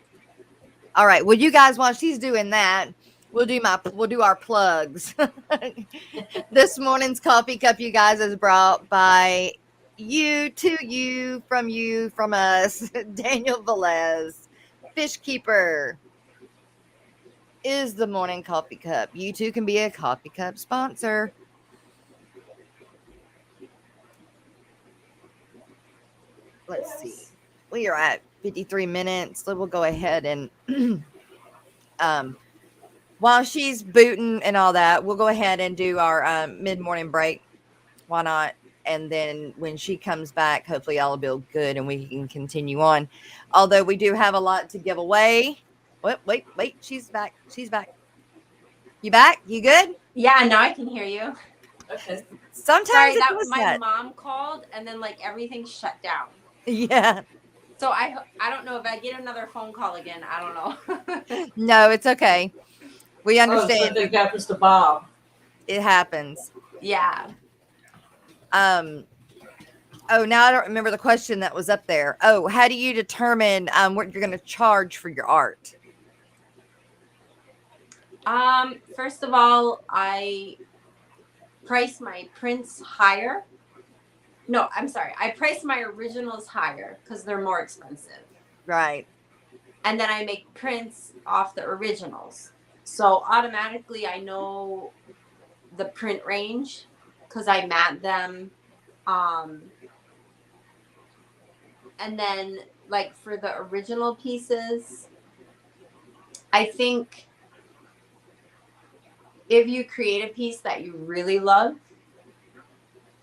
All right. Well, you guys, while she's doing that, we'll do our plugs. This morning's coffee cup, you guys, is brought by you, from us, Daniel Velez, Fish Keeper is the morning coffee cup. You too can be a coffee cup sponsor. Let's see. We are at 53 minutes. So we'll go ahead and while she's booting and all that, we'll go ahead and do our mid-morning break. Why not? And then when she comes back, hopefully all will be good and we can continue on. Although we do have a lot to give away. Wait. She's back. You back? You good? Yeah, now I can hear you. Okay. Sometimes Sorry, it does my that. mom called and then like everything shut down. Yeah. So I don't know if I get another phone call again. I don't know. No, it's okay. We Oh, understand. something happens to Bob. It happens. Yeah. Oh, now I don't remember the question that was up there. Oh, how do you determine what you're going to charge for your art? First of all, I price my prints higher. No, I'm sorry. I price my originals higher because they're more expensive. Right. And then I make prints off the originals. So automatically I know the print range because I mat them. And then like for the original pieces, I think if you create a piece that you really love,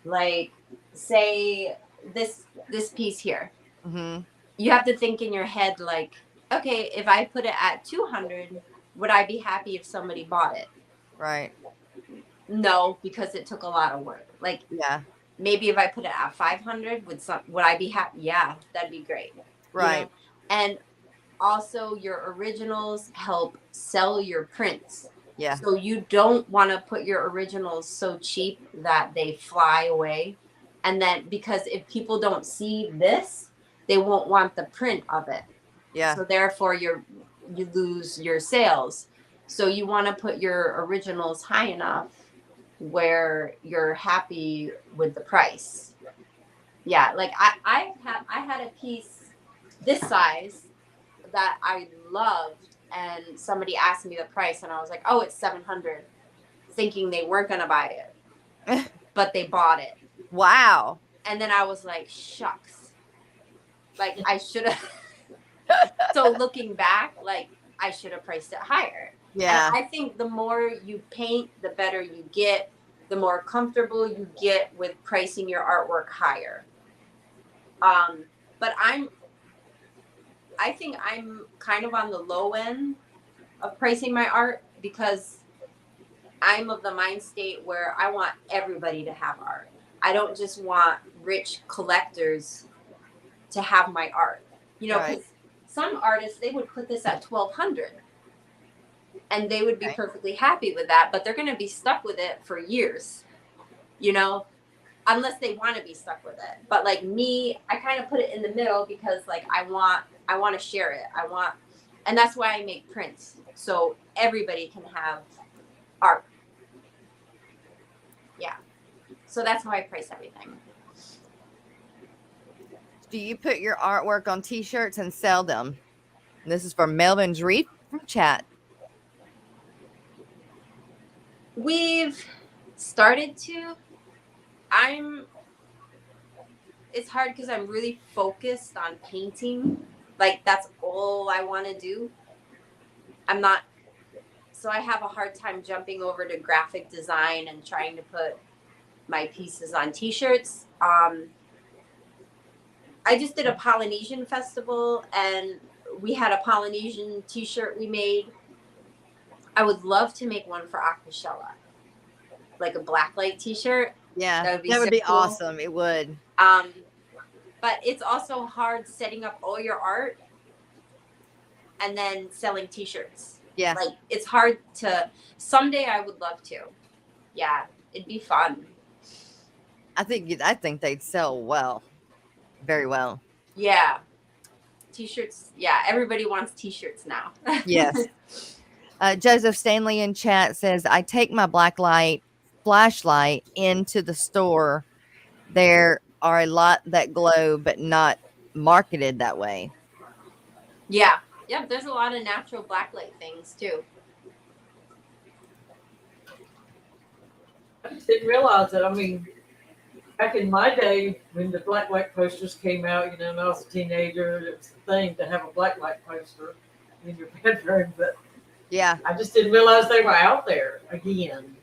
like say this piece here, you have to think in your head like, okay, if I put it at 200, would I be happy if somebody bought it? Right. No, because it took a lot of work. Like, yeah, maybe if I put it at 500, would I be happy? Yeah, that'd be great. Right. You know? And also your originals help sell your prints. Yeah. So you don't want to put your originals so cheap that they fly away. And then because if people don't see this, they won't want the print of it. Yeah. So therefore you lose your sales. So you want to put your originals high enough where you're happy with the price. Yeah, like I had a piece this size that I loved, and somebody asked me the price, and I was like, oh, it's $700, thinking they weren't gonna buy it, but they bought it. Wow. And then I was like, shucks, like I should have. So looking back, like I should have priced it higher. Yeah. And I think the more you paint, the better you get, the more comfortable you get with pricing your artwork higher. But I think I'm kind of on the low end of pricing my art because I'm of the mind state where I want everybody to have art. I don't just want rich collectors to have my art. You know, because some artists, they would put this at $1,200 and they would be perfectly happy with that, but they're going to be stuck with it for years, you know, unless they want to be stuck with it. But like me, I kind of put it in the middle because like I want to share it. I want And that's why I make prints. So everybody can have art. Yeah. So that's how I price everything. Do you put your artwork on t-shirts and sell them? And this is from Melvin's Reef from chat. We've started to. It's hard because I'm really focused on painting. Like, that's all I want to do. So I have a hard time jumping over to graphic design and trying to put my pieces on t-shirts. I just did a Polynesian festival, and we had a Polynesian t-shirt we made. I would love to make one for Aquacella, like a blacklight t-shirt. Yeah, That would be that would so be cool. awesome. It would. But it's also hard setting up all your art and then selling t-shirts. Yeah. Like, it's hard to. Someday I would love to. Yeah, it'd be fun. I think they'd sell well. Very well. Yeah. T-shirts. Yeah, everybody wants t-shirts now. Yes. Joseph Stanley in chat says, I take my blacklight flashlight into the store. There are a lot that glow, but not marketed that way. Yeah. Yep, there's a lot of natural blacklight things too. I just didn't realize that. I mean, back in my day, when the blacklight posters came out, and I was a teenager, it was the thing to have a blacklight poster in your bedroom. But yeah, I just didn't realize they were out there again.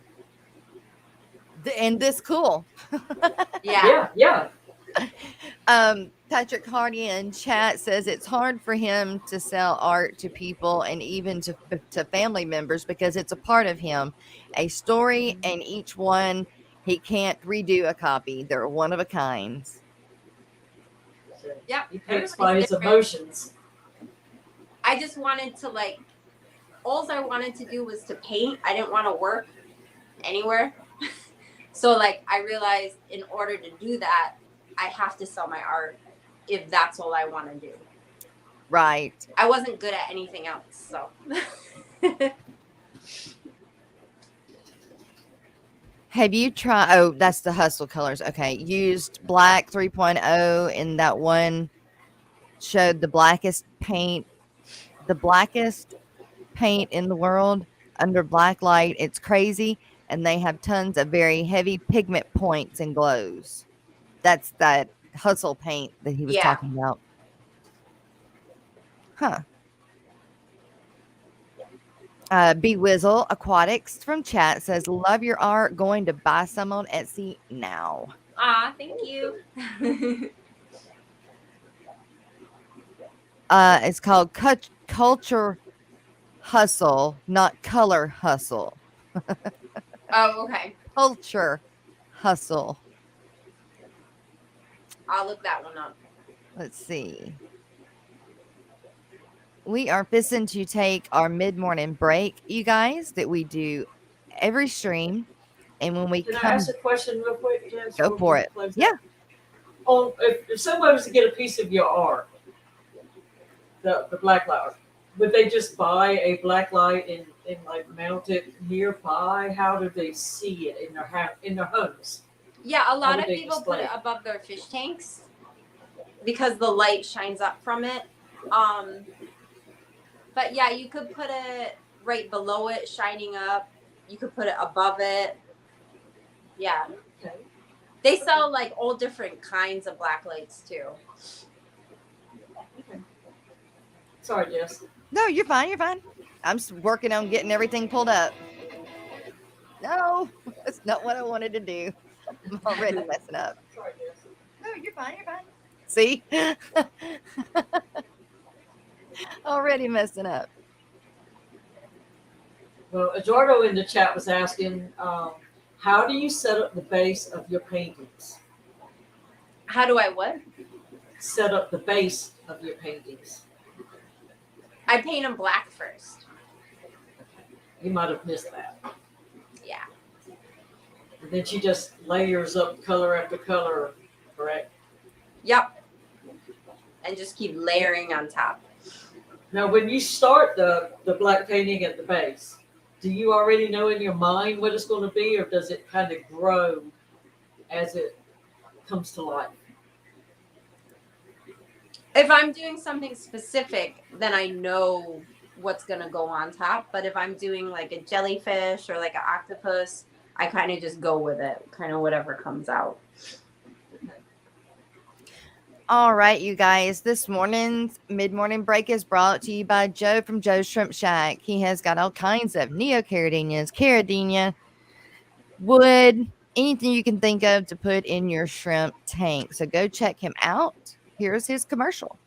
And this cool. Yeah. Patrick Hardy in chat says it's hard for him to sell art to people and even to family members because it's a part of him, a story, and each one he can't redo a copy. They're one of a kind. So Yep. he paints by his emotions. I just wanted to all I wanted to do was to paint. I didn't want to work anywhere. So I realized in order to do that, I have to sell my art if that's all I want to do. Right. I wasn't good at anything else, so. Have you tried, oh, that's the Hustle colors. Okay. Used black 3.0 in that one, showed the blackest paint in the world under black light. It's crazy. And they have tons of very heavy pigment points and glows. That's that Hustle paint that he was talking about. Huh. B Wizzle Aquatics from chat says, love your art. Going to buy some on Etsy now. Thank you. It's called Culture Hustle, not Color Hustle. Oh, okay. Culture Hustle. I'll look that one up. Let's see. We are fixing to take our mid-morning break, you guys, that we do every stream. And when we Can come... I ask a question real quick, Jess? Go for it. Yeah. If somebody was to get a piece of your art, the black light, would they just buy a black light and mount it nearby? How do they see it in their homes? Yeah, a lot of they people display put it it? above their fish tanks because the light shines up from it. But yeah, you could put it right below it, shining up. You could put it above it. Yeah. Okay. They sell all different kinds of black lights too. Okay. Sorry, Jess. No, you're fine. You're fine. I'm just working on getting everything pulled up. No, that's not what I wanted to do. I'm already messing up. Sorry, Jess. No, you're fine. You're fine. See? Already messing up. Well, Eduardo in the chat was asking, how do you set up the base of your paintings? How do I what? Set up the base of your paintings. I paint them black first. You might have missed that. Yeah. And then she just layers up color after color, correct? Yep. And just keep layering on top. Now, when you start the black painting at the base, do you already know in your mind what it's going to be, or does it kind of grow as it comes to life? If I'm doing something specific, then I know what's going to go on top. But if I'm doing like a jellyfish or like an octopus, I kind of just go with it, kind of whatever comes out. All right, you guys. This morning's mid-morning break is brought to you by Joe from Joe's Shrimp Shack. He has got all kinds of neocaridinias, caridina, wood, anything you can think of to put in your shrimp tank. So go check him out. Here's his commercial.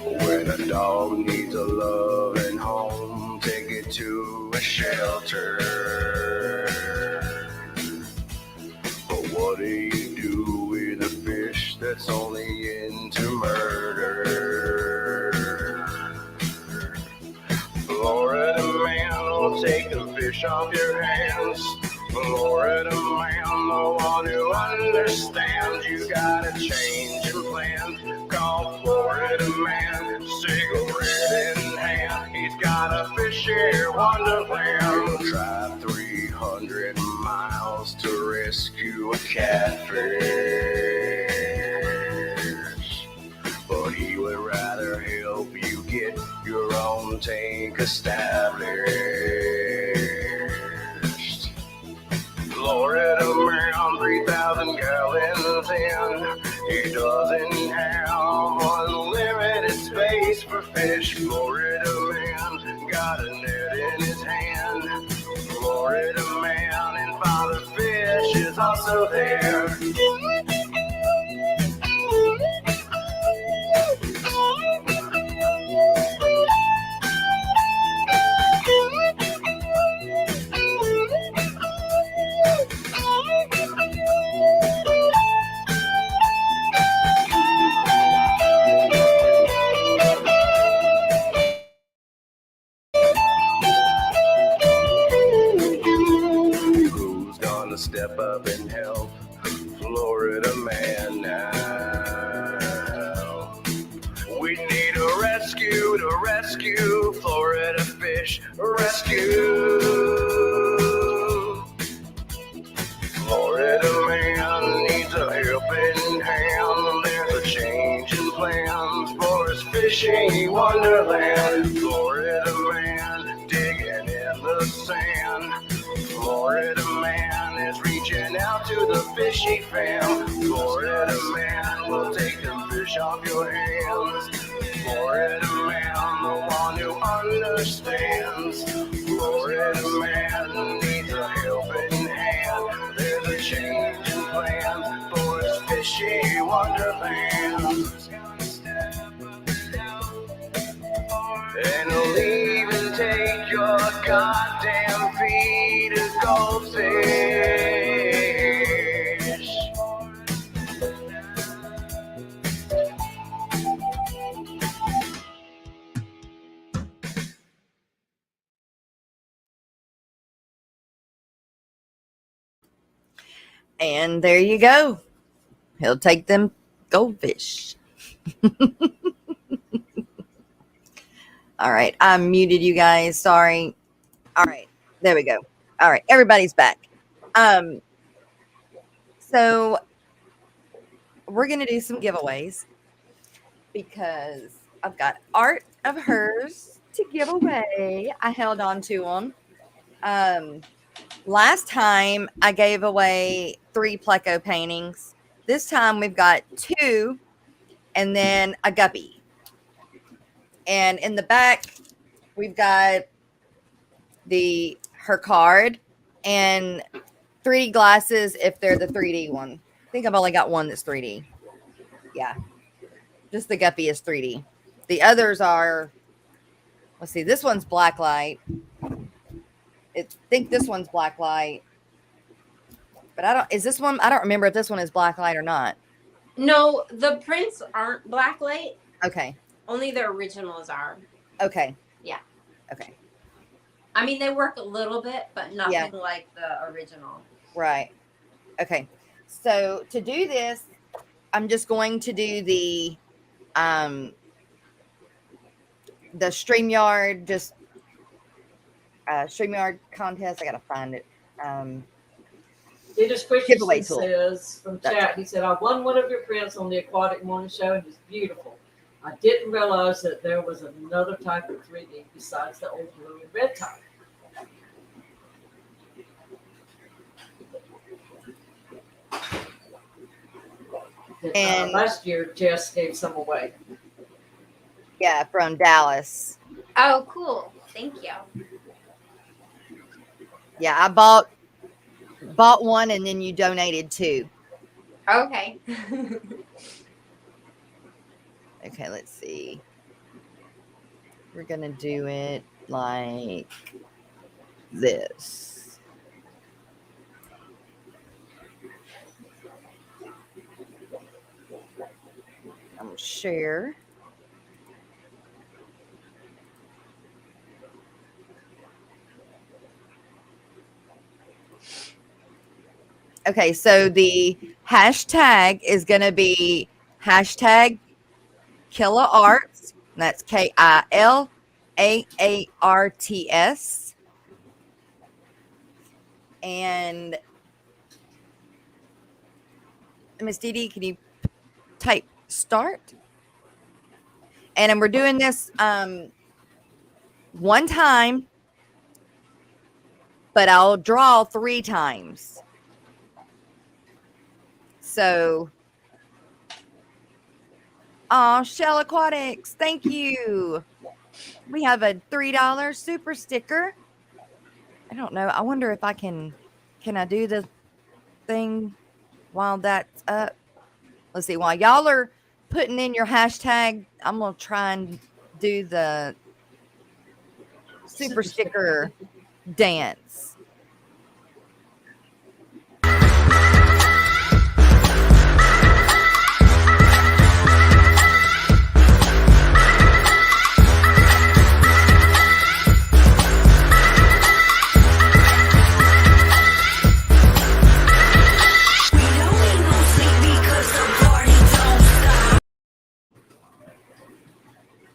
When a dog needs a loving home, take it to a shelter. But what do you do with a fish that's only into murder? Florida man will take the fish off your hands. Florida man, the one who understands you gotta change your plans. Call Florida man, cigarette in hand. He's got a fish here wonderland. Drive 300 miles to rescue a catfish, but he would rather help you get your own tank established. Florida man, 3,000 gallons in. He doesn't have unlimited space for fish. Florida man got a net in his hand. Florida man and Father Fish is also there. rescue. Florida fish rescue. Florida man needs a helping hand. There's a change in plans for his fishy wonderland. Florida man digging in the sand. Florida man is reaching out to the fishy fam. Florida man will take the fish off your hands. Florida man, the one who understands. Florida man needs a helping hand. There's a change in plans for his fishy wonderland. And he'll even take your goddamn feed of goldfish. And there you go. He'll take them goldfish. All right. I muted you guys. Sorry. All right. There we go. All right. Everybody's back. So we're going to do some giveaways because I've got art of hers to give away. I held on to them. Last time I gave away 3 Pleco paintings. This time we've got 2 and then a guppy. And in the back, we've got her card and 3D glasses if they're the 3D one. I think I've only got one that's 3D. Yeah. Just the guppy is 3D. The others are, let's see, this one's black light. I think this one's black light. But I don't remember if this one is black light or not. No, the prints aren't black light. Okay. Only the originals are. Okay. Yeah. Okay. I mean, they work a little bit, but nothing like the original. Right. Okay. So to do this, I'm just going to do the StreamYard, StreamYard contest. I gotta find it. Dennis Giveaway Christensen tool. says from chat, he said, I won one of your prints on the Aquatic Morning Show and it's beautiful. I didn't realize that there was another type of 3D besides the old blue and red type. And last year, Jess gave some away. Yeah, from Dallas. Oh, cool. Thank you. Yeah, I bought one and then you donated 2. Okay. Okay, let's see. We're gonna do it like this. I'm gonna share. Okay, so the hashtag is going to be hashtag KILAARTS. That's KILAARTS. And Miss Dee Dee, can you type start? And we're doing this one time, but I'll draw 3 times. So, Shell Aquatics, thank you. We have a $3 super sticker. I don't know. I wonder if I can I do the thing while that's up? Let's see. While y'all are putting in your hashtag, I'm going to try and do the super sticker dance.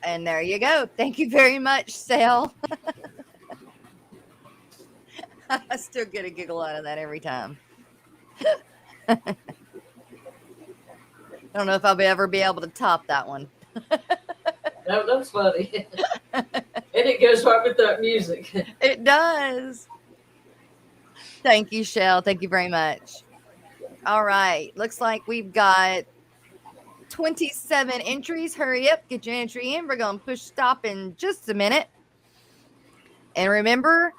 And there you go. Thank you very much, Sal. I still get a giggle out of that every time. I don't know if I'll ever be able to top that one. That's funny. And it goes right with that music. It does. Thank you, Shell. Thank you very much. All right. Looks like we've got 27 entries. Hurry up. Get your entry in. We're going to push stop in just a minute. And remember,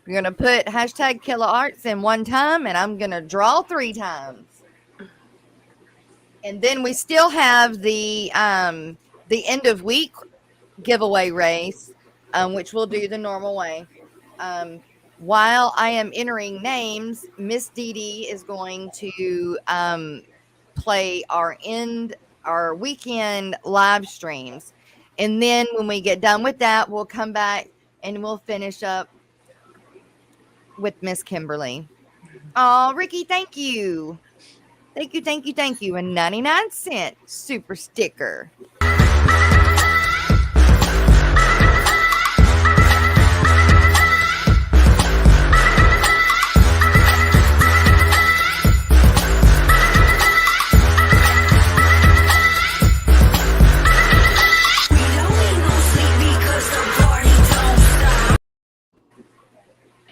you're going to put hashtag KILAARTS in one time, and I'm going to draw 3 times. And then we still have the end of week giveaway race, which we'll do the normal way. While I am entering names, Miss Dee Dee is going to play our weekend live streams. And then when we get done with that, we'll come back and we'll finish up with Miss Kimberly. Oh, Ricky, thank you. Thank you, thank you, thank you. A 99-cent super sticker.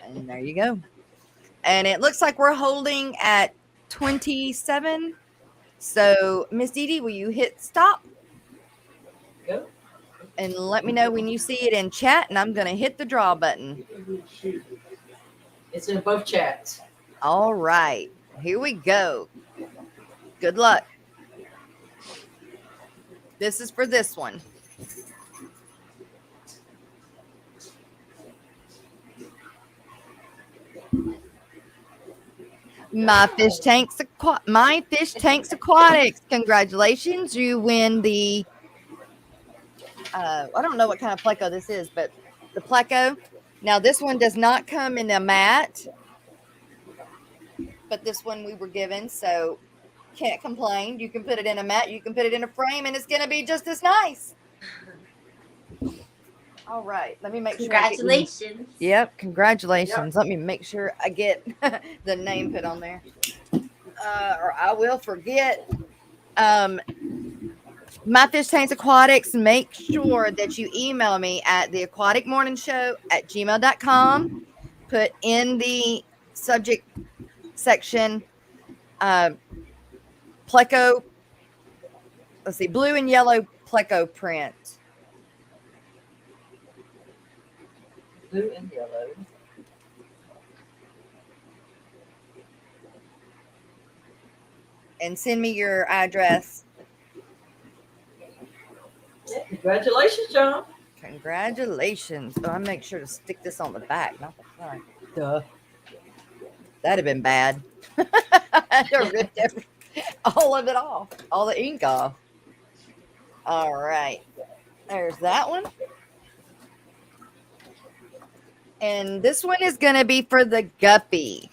And there you go. And it looks like we're holding at 27. So, Miss Dee Dee, will you hit stop? Go. And let me know when you see it in chat, and I'm going to hit the draw button. It's in both chats. All right. Here we go. Good luck. This is for this one. My Fish Tanks Aquatics. Congratulations. You win the I don't know what kind of Pleco this is, but the Pleco. Now this one does not come in a mat, but this one we were given, so can't complain. You can put it in a mat, you can put it in a frame, and it's going to be just as nice. All right, let me make sure. Congratulations. Yep, congratulations. Yep. Let me make sure I get the name put on there, or I will forget. My Fish Tanks Aquatics, make sure that you email me at theaquaticmorningshow@gmail.com. Put in the subject section, Pleco, let's see, blue and yellow Pleco print. Blue and yellow. And send me your address. Yeah, congratulations, John. Congratulations. Oh, I make sure to stick this on the back, not the front. Duh. That'd have been bad. I ripped all of it off, all the ink off. All right. There's that one. And this one is going to be for the guppy.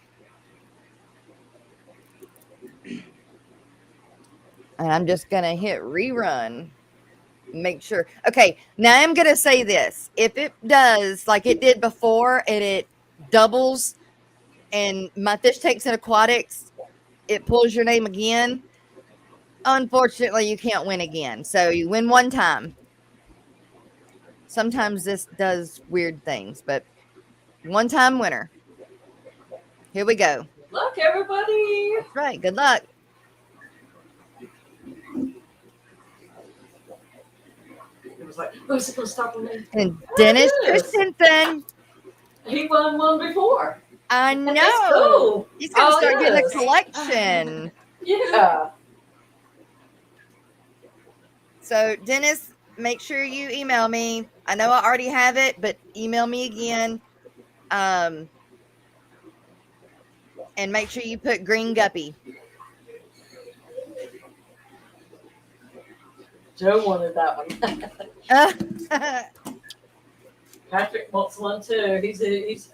And I'm just going to hit rerun. Make sure. Okay, now I'm going to say this. If it does, like it did before, and it doubles, and My Fish Tanks and Aquatics, it pulls your name again, unfortunately, you can't win again. So you win one time. Sometimes this does weird things, but one-time winner. Here we go. Good luck, everybody. That's right. Good luck. It was like, who's going to stop with me? And Dennis Christensen. He won one before. I know. That's cool. He's going to start getting a yes. collection. Yeah. So, Dennis, make sure you email me. I know I already have it, but email me again. And make sure you put green guppy. Joe wanted that one. Patrick wants one too. He's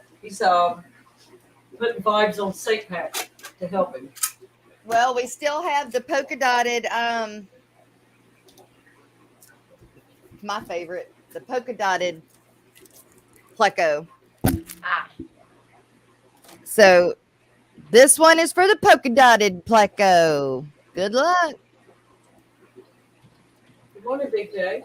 putting vibes on St. Patrick to help him. Well, we still have the polka dotted my favorite, the polka dotted Pleco. Ah, So this one is for the polka dotted Pleco. Good luck. Good morning, Big J.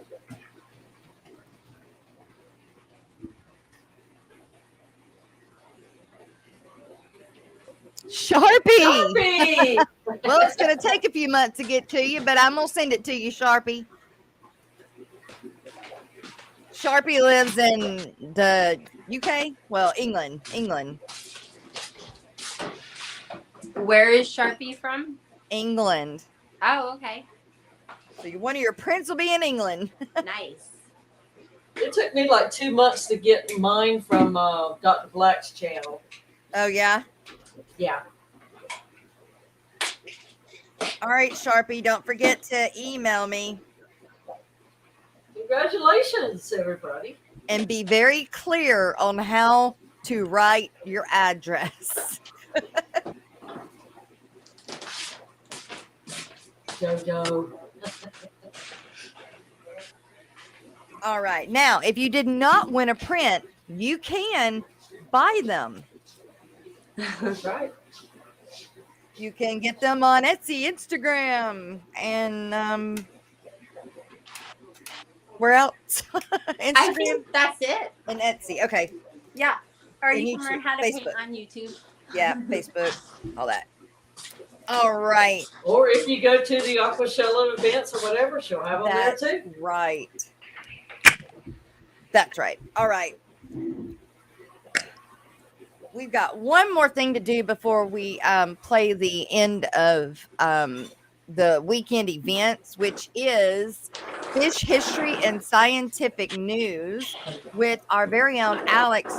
Sharpie. Sharpie! Well, it's going to take a few months to get to you, but I'm going to send it to you, Sharpie. Sharpie lives in the UK. Well, England. where is Sharpie from? England. Oh, okay. So one of your prints will be in England. Nice. It took me like 2 months to get mine from Dr. Black's channel. Oh, yeah? Yeah. All right, Sharpie, don't forget to email me. Congratulations, everybody. And be very clear on how to write your address. Jojo. All right. Now, if you did not win a print, you can buy them. That's right. You can get them on Etsy, Instagram, and where else? I Instagram think that's it. and Etsy. Okay. Yeah. Or And you can learn YouTube, how to paint Facebook. on YouTube. Yeah, Facebook, all that. All right. Or if you go to the Aquacella events or whatever, she'll have them there That's too. right. That's right. All right. We've got one more thing to do before we play the end of the weekend events, which is fish history and scientific news with our very own Alex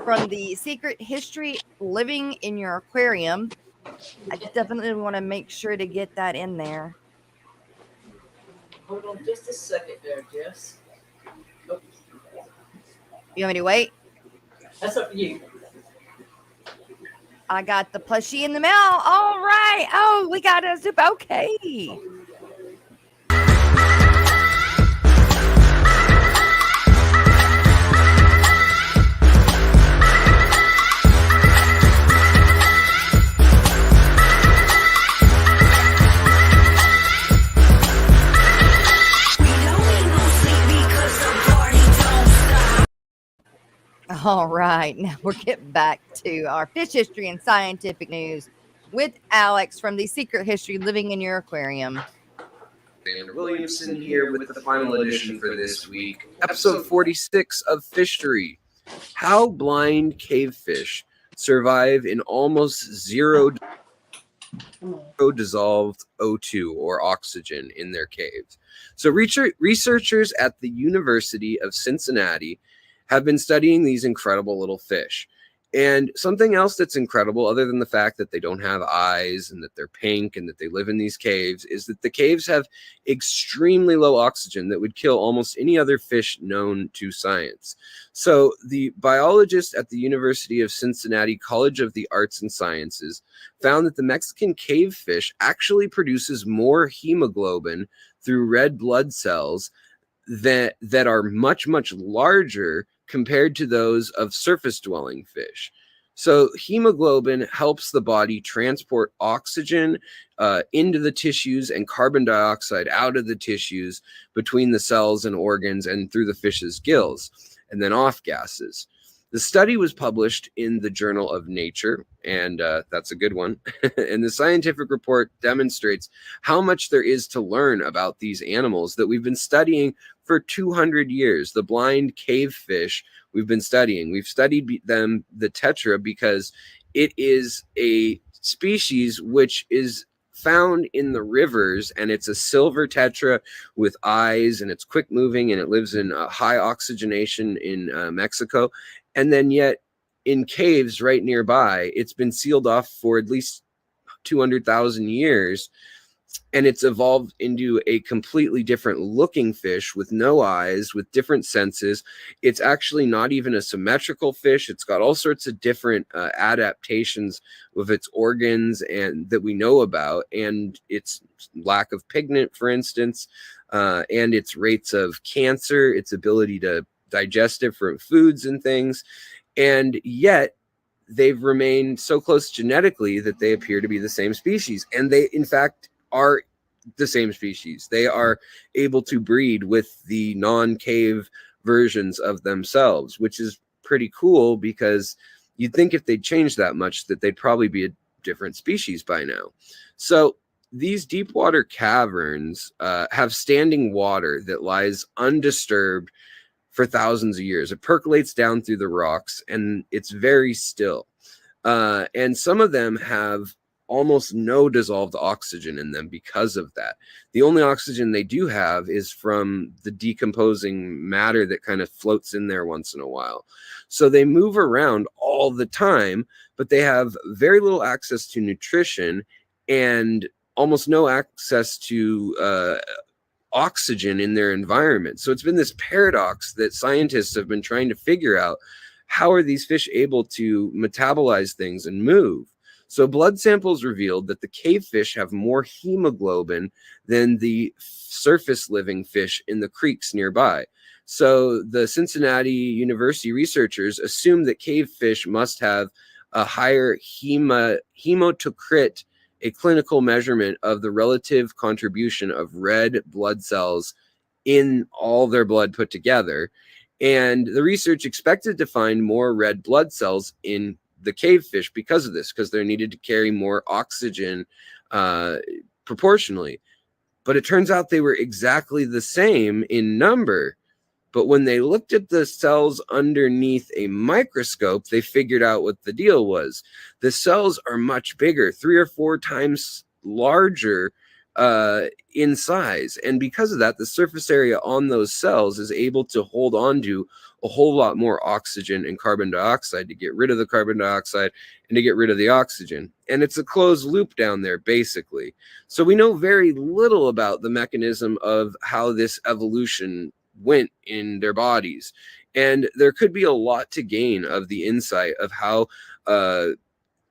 from the Secret History Living in Your Aquarium. I definitely want to make sure to get that in there. Hold on just a second there, Jess. Oh, You want me to wait? that's up to you. I got the plushie in the mail. All right. Oh, we got a zip. Okay. All right, now we're getting back to our fish history and scientific news with Alex from the Secret History Living in Your Aquarium. Alexander Williamson here with the final edition for this week, episode 46 of Fishery. How blind cavefish survive in almost zero dissolved O2 or oxygen in their caves. So researchers at the University of Cincinnati have been studying these incredible little fish. And something else that's incredible, other than the fact that they don't have eyes and that they're pink and that they live in these caves, is that the caves have extremely low oxygen that would kill almost any other fish known to science. So the biologist at the University of Cincinnati College of the Arts and Sciences found that the Mexican cavefish actually produces more hemoglobin through red blood cells that are much, much larger compared to those of surface-dwelling fish. So hemoglobin helps the body transport oxygen into the tissues and carbon dioxide out of the tissues between the cells and organs and through the fish's gills, and then off gases. The study was published in the Journal of Nature, and that's a good one. And the scientific report demonstrates how much there is to learn about these animals that we've been studying for 200 years. The blind cavefish we've been studying. We've studied them, the tetra, because it is a species which is found in the rivers, and it's a silver tetra with eyes, and it's quick moving, and it lives in high oxygenation in Mexico. And then yet in caves right nearby, it's been sealed off for at least 200,000 years. and it's evolved into a completely different looking fish with no eyes, with different senses. It's actually not even a symmetrical fish. It's got all sorts of different adaptations with its organs and that we know about, and its lack of pigment, for instance, and its rates of cancer, its ability to digest different foods and things. And yet they've remained so close genetically that they appear to be the same species. And they, in fact, are the same species. They are able to breed with the non-cave versions of themselves, which is pretty cool, because you'd think if they'd changed that much that they'd probably be a different species by now. So these deep water caverns have standing water that lies undisturbed for thousands of years. It percolates down through the rocks, and it's very still. And some of them have almost no dissolved oxygen in them because of that. The only oxygen they do have is from the decomposing matter that kind of floats in there once in a while. So they move around all the time, but they have very little access to nutrition and almost no access to oxygen in their environment. So it's been this paradox that scientists have been trying to figure out. How are these fish able to metabolize things and move? So blood samples revealed that the cave fish have more hemoglobin than the surface living fish in the creeks nearby. So the Cincinnati University researchers assumed that cave fish must have a higher hematocrit, a clinical measurement of the relative contribution of red blood cells in all their blood put together. And the research expected to find more red blood cells in the cave fish because of this, because they're needed to carry more oxygen proportionally. But it turns out they were exactly the same in number. But when they looked at the cells underneath a microscope, they figured out what the deal was. The cells are much bigger, 3 or 4 times larger in size. And because of that, the surface area on those cells is able to hold on to a whole lot more oxygen and carbon dioxide to get rid of the carbon dioxide and to get rid of the oxygen. And it's a closed loop down there, basically. So we know very little about the mechanism of how this evolution went in their bodies. And there could be a lot to gain of the insight of how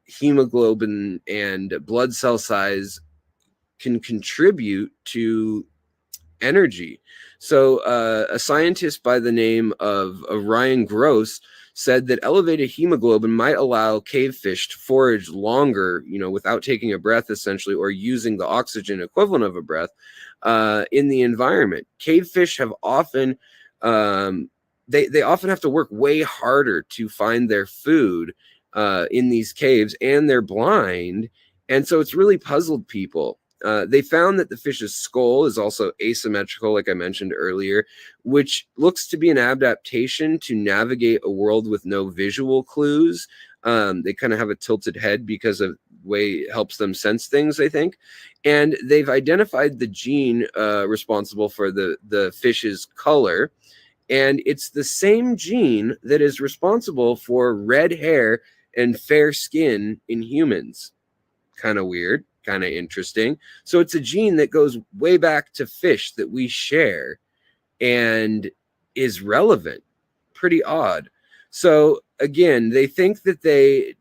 hemoglobin and blood cell size can contribute to energy. So a scientist by the name of Ryan Gross said that elevated hemoglobin might allow cave fish to forage longer, without taking a breath, essentially, or using the oxygen equivalent of a breath in the environment. Cave fish have often they often have to work way harder to find their food in these caves, and they're blind, and so it's really puzzled people. They found that the fish's skull is also asymmetrical, like I mentioned earlier, which looks to be an adaptation to navigate a world with no visual clues. They kind of have a tilted head because of the way it helps them sense things, I think. And they've identified the gene responsible for the fish's color. And it's the same gene that is responsible for red hair and fair skin in humans. Kind of weird. Kind of interesting. So it's a gene that goes way back to fish that we share and is relevant. Pretty odd. So again, they think that they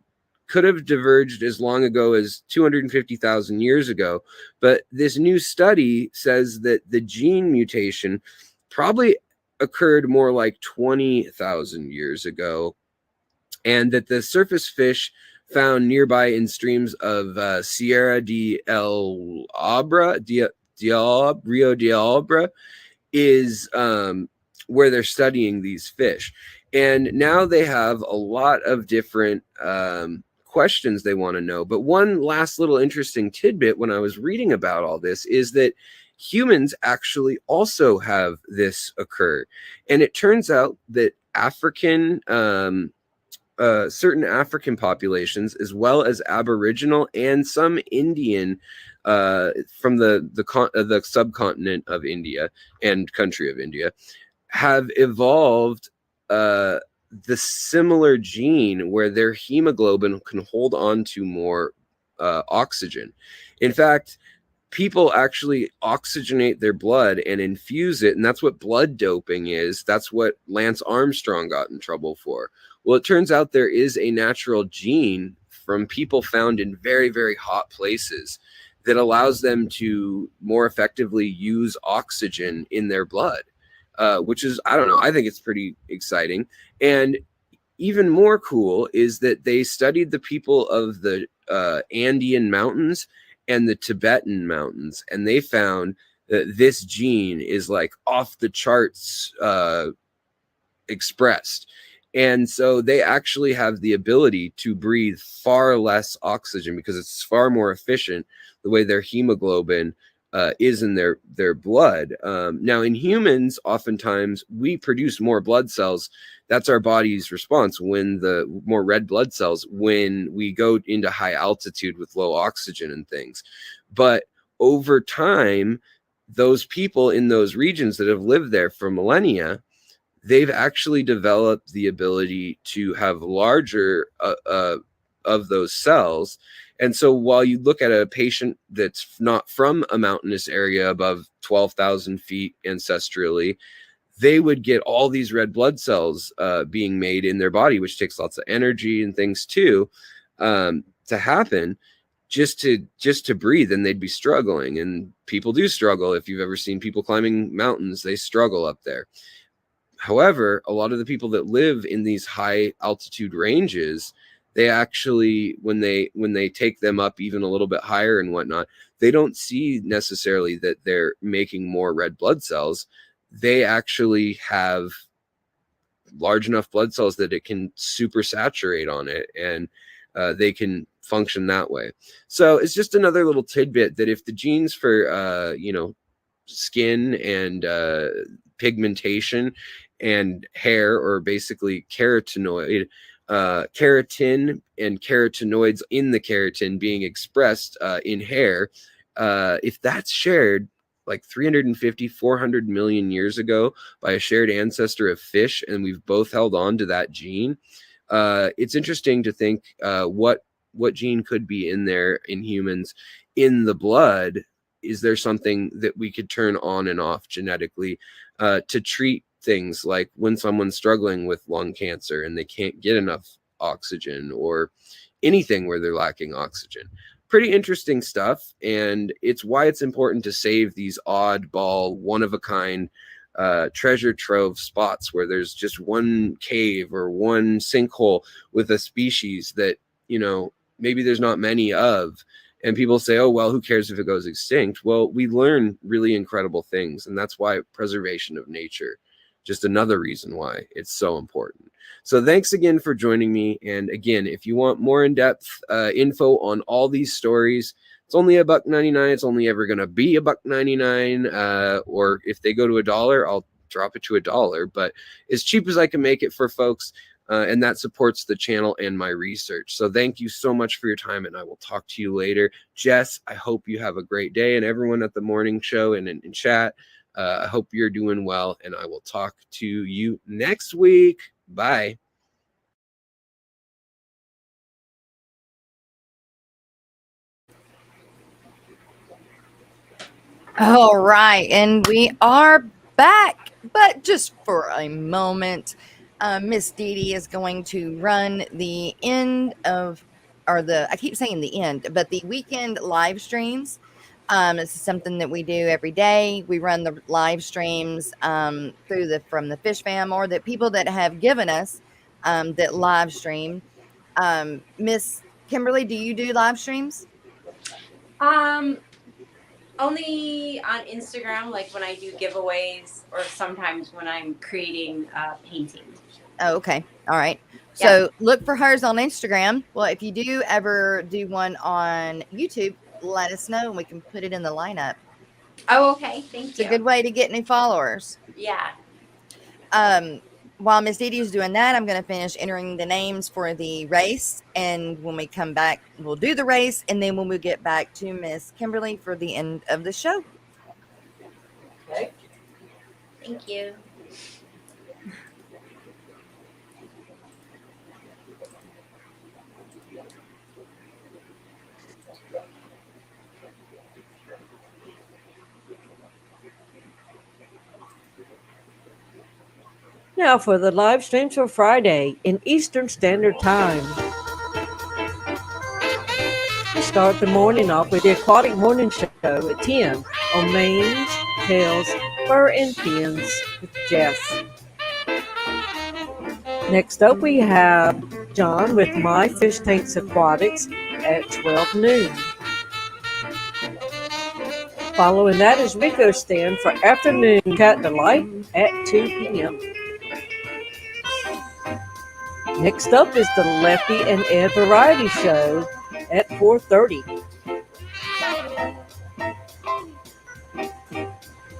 could have diverged as long ago as 250,000 years ago. But this new study says that the gene mutation probably occurred more like 20,000 years ago, and that the surface fish found nearby in streams of Sierra de El Abra, Rio de Abra, is where they're studying these fish. And now they have a lot of different questions they want to know. But one last little interesting tidbit when I was reading about all this is that humans actually also have this occur. And it turns out that certain African populations, as well as Aboriginal and some Indian from the subcontinent of India and country of India, have evolved the similar gene where their hemoglobin can hold on to more oxygen. In fact, people actually oxygenate their blood and infuse it, and that's what blood doping is. That's what Lance Armstrong got in trouble for. Well, it turns out there is a natural gene from people found in very, very hot places that allows them to more effectively use oxygen in their blood, which is, I don't know, I think it's pretty exciting. And even more cool is that they studied the people of the Andean mountains and the Tibetan mountains, and they found that this gene is like off the charts expressed. And so they actually have the ability to breathe far less oxygen because it's far more efficient the way their hemoglobin is in their blood. Now, in humans, oftentimes we produce more blood cells. That's our body's response when the more red blood cells when we go into high altitude with low oxygen and things. But over time, those people in those regions that have lived there for millennia, they've actually developed the ability to have larger of those cells. And so while you look at a patient that's not from a mountainous area above 12,000 feet ancestrally, they would get all these red blood cells being made in their body, which takes lots of energy and things too to happen just to breathe, and they'd be struggling. And people do struggle. If you've ever seen people climbing mountains, they struggle up there. However, a lot of the people that live in these high altitude ranges, they actually, when they take them up even a little bit higher and whatnot, they don't see necessarily that they're making more red blood cells. They actually have large enough blood cells that it can super saturate on it, and they can function that way. So it's just another little tidbit that if the genes for skin and pigmentation and hair, or basically keratin and carotenoids in the keratin being expressed in hair, if that's shared like 350, 400 million years ago by a shared ancestor of fish, and we've both held on to that gene, it's interesting to think what gene could be in there in humans in the blood. Is there something that we could turn on and off genetically to treat things like when someone's struggling with lung cancer and they can't get enough oxygen, or anything where they're lacking oxygen? Pretty interesting stuff. And it's why it's important to save these oddball, one-of-a-kind treasure trove spots where there's just one cave or one sinkhole with a species that, maybe there's not many of. And people say, oh, well, who cares if it goes extinct? Well, we learn really incredible things. And that's why preservation of nature, just another reason why it's so important. So thanks again for joining me. And again, if you want more in-depth info on all these stories, it's only $1.99. It's only ever going to be $1.99. Or if they go to $1, I'll drop it to $1. But as cheap as I can make it for folks. And that supports the channel and my research. So thank you so much for your time, and I will talk to you later. Jess, I hope you have a great day, and everyone at the morning show and in chat, I hope you're doing well, and I will talk to you next week. Bye. All right, and we are back, but just for a moment. Miss Dee Dee is going to run the end of, I keep saying the end, but the weekend live streams. This is something that we do every day. We run the live streams from the Fish Fam, or the people that have given us that live stream. Miss Kimberly, do you do live streams? Only on Instagram, like when I do giveaways, or sometimes when I'm creating painting. Oh, okay. All right. So look for hers on Instagram. Well, if you do ever do one on YouTube, let us know and we can put it in the lineup. Oh, okay. Thank you. It's a good way to get new followers. Yeah. While Miss Dee Dee is doing that, I'm going to finish entering the names for the race. And when we come back, we'll do the race. And then when we get back to Miss Kimberly for the end of the show. Okay. Thank you. Now for the live streams for Friday in Eastern Standard Time. We start the morning off with the Aquatic Morning Show at 10 on Mains, Tails, Fur, and Fins with Jess. Next up we have John with My Fish Tanks Aquatics at 12 noon. Following that is Rico's stand for Afternoon Cat Delight at 2 p.m. Next up is the Lefty and Ed Variety Show at 4:30.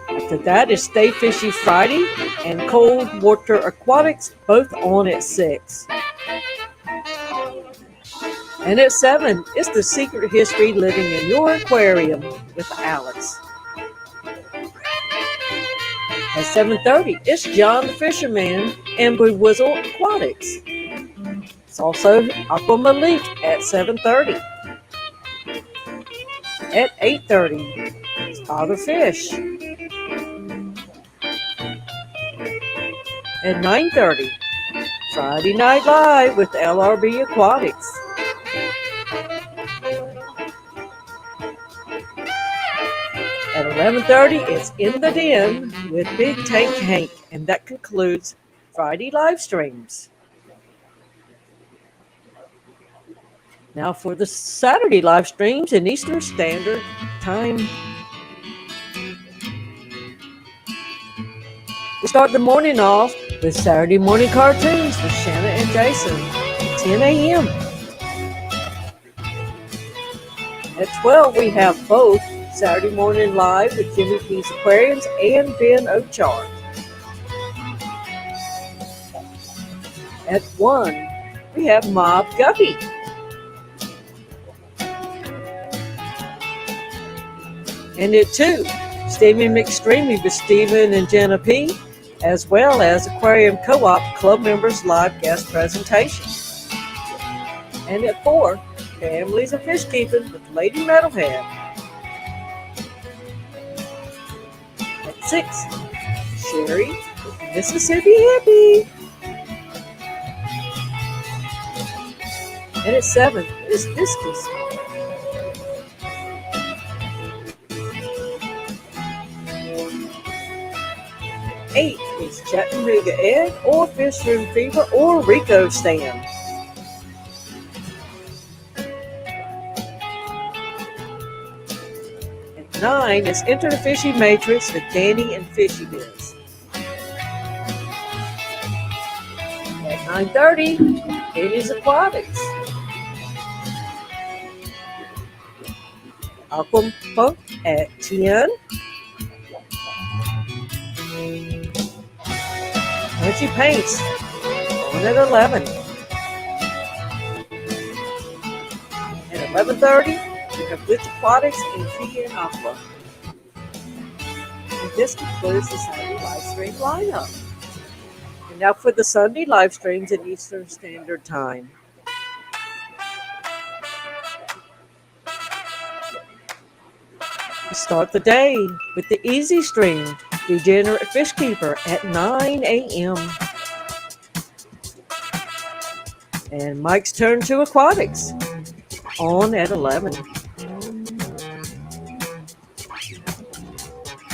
After that is Stay Fishy Friday and Cold Water Aquatics, both on at 6. And at 7, it's The Secret History Living in Your Aquarium with Alex. At 7:30, it's John the Fisherman and Whistle Aquatics. It's also Aqua Malik at 7:30. At 8:30, it's Father Fish. At 9:30, Friday Night Live with LRB Aquatics. At 11:30, it's In the Den with Big Tank Hank, and that concludes Friday live streams. Now for the Saturday live streams in Eastern Standard Time. We start the morning off with Saturday morning cartoons with Shanna and Jason at 10 a.m. At 12, we have both Saturday Morning Live with Jimmy P's Aquariums and Ben Ochar. At 1, we have Mob Guppy. And at 2, Stevie McStreamy with Stephen and Jenna P., as well as Aquarium Co-op Club members' live guest presentation. And at 4, Families of Fish Keeping with Lady Metalhead. At 6, Sherry with Mississippi Hippie. And at 7 is Viscous. Eight is Chattanooga Ed or Fish Room Fever or Rico Stand. At 9 is Enter the Fishy Matrix with Danny and Fishy Biz. At 9:30, it is Aquatics. Aqua Funk at 10. Punchy Paints on at 11. At 11:30, we have Glitch Aquatics and Killa and Aqua. And this concludes the Saturday live stream lineup. And now for the Sunday live streams in Eastern Standard Time. We start the day with the Easy Stream, Degenerate Fish Keeper at 9 a.m. And Mike's Turn to Aquatics on at 11.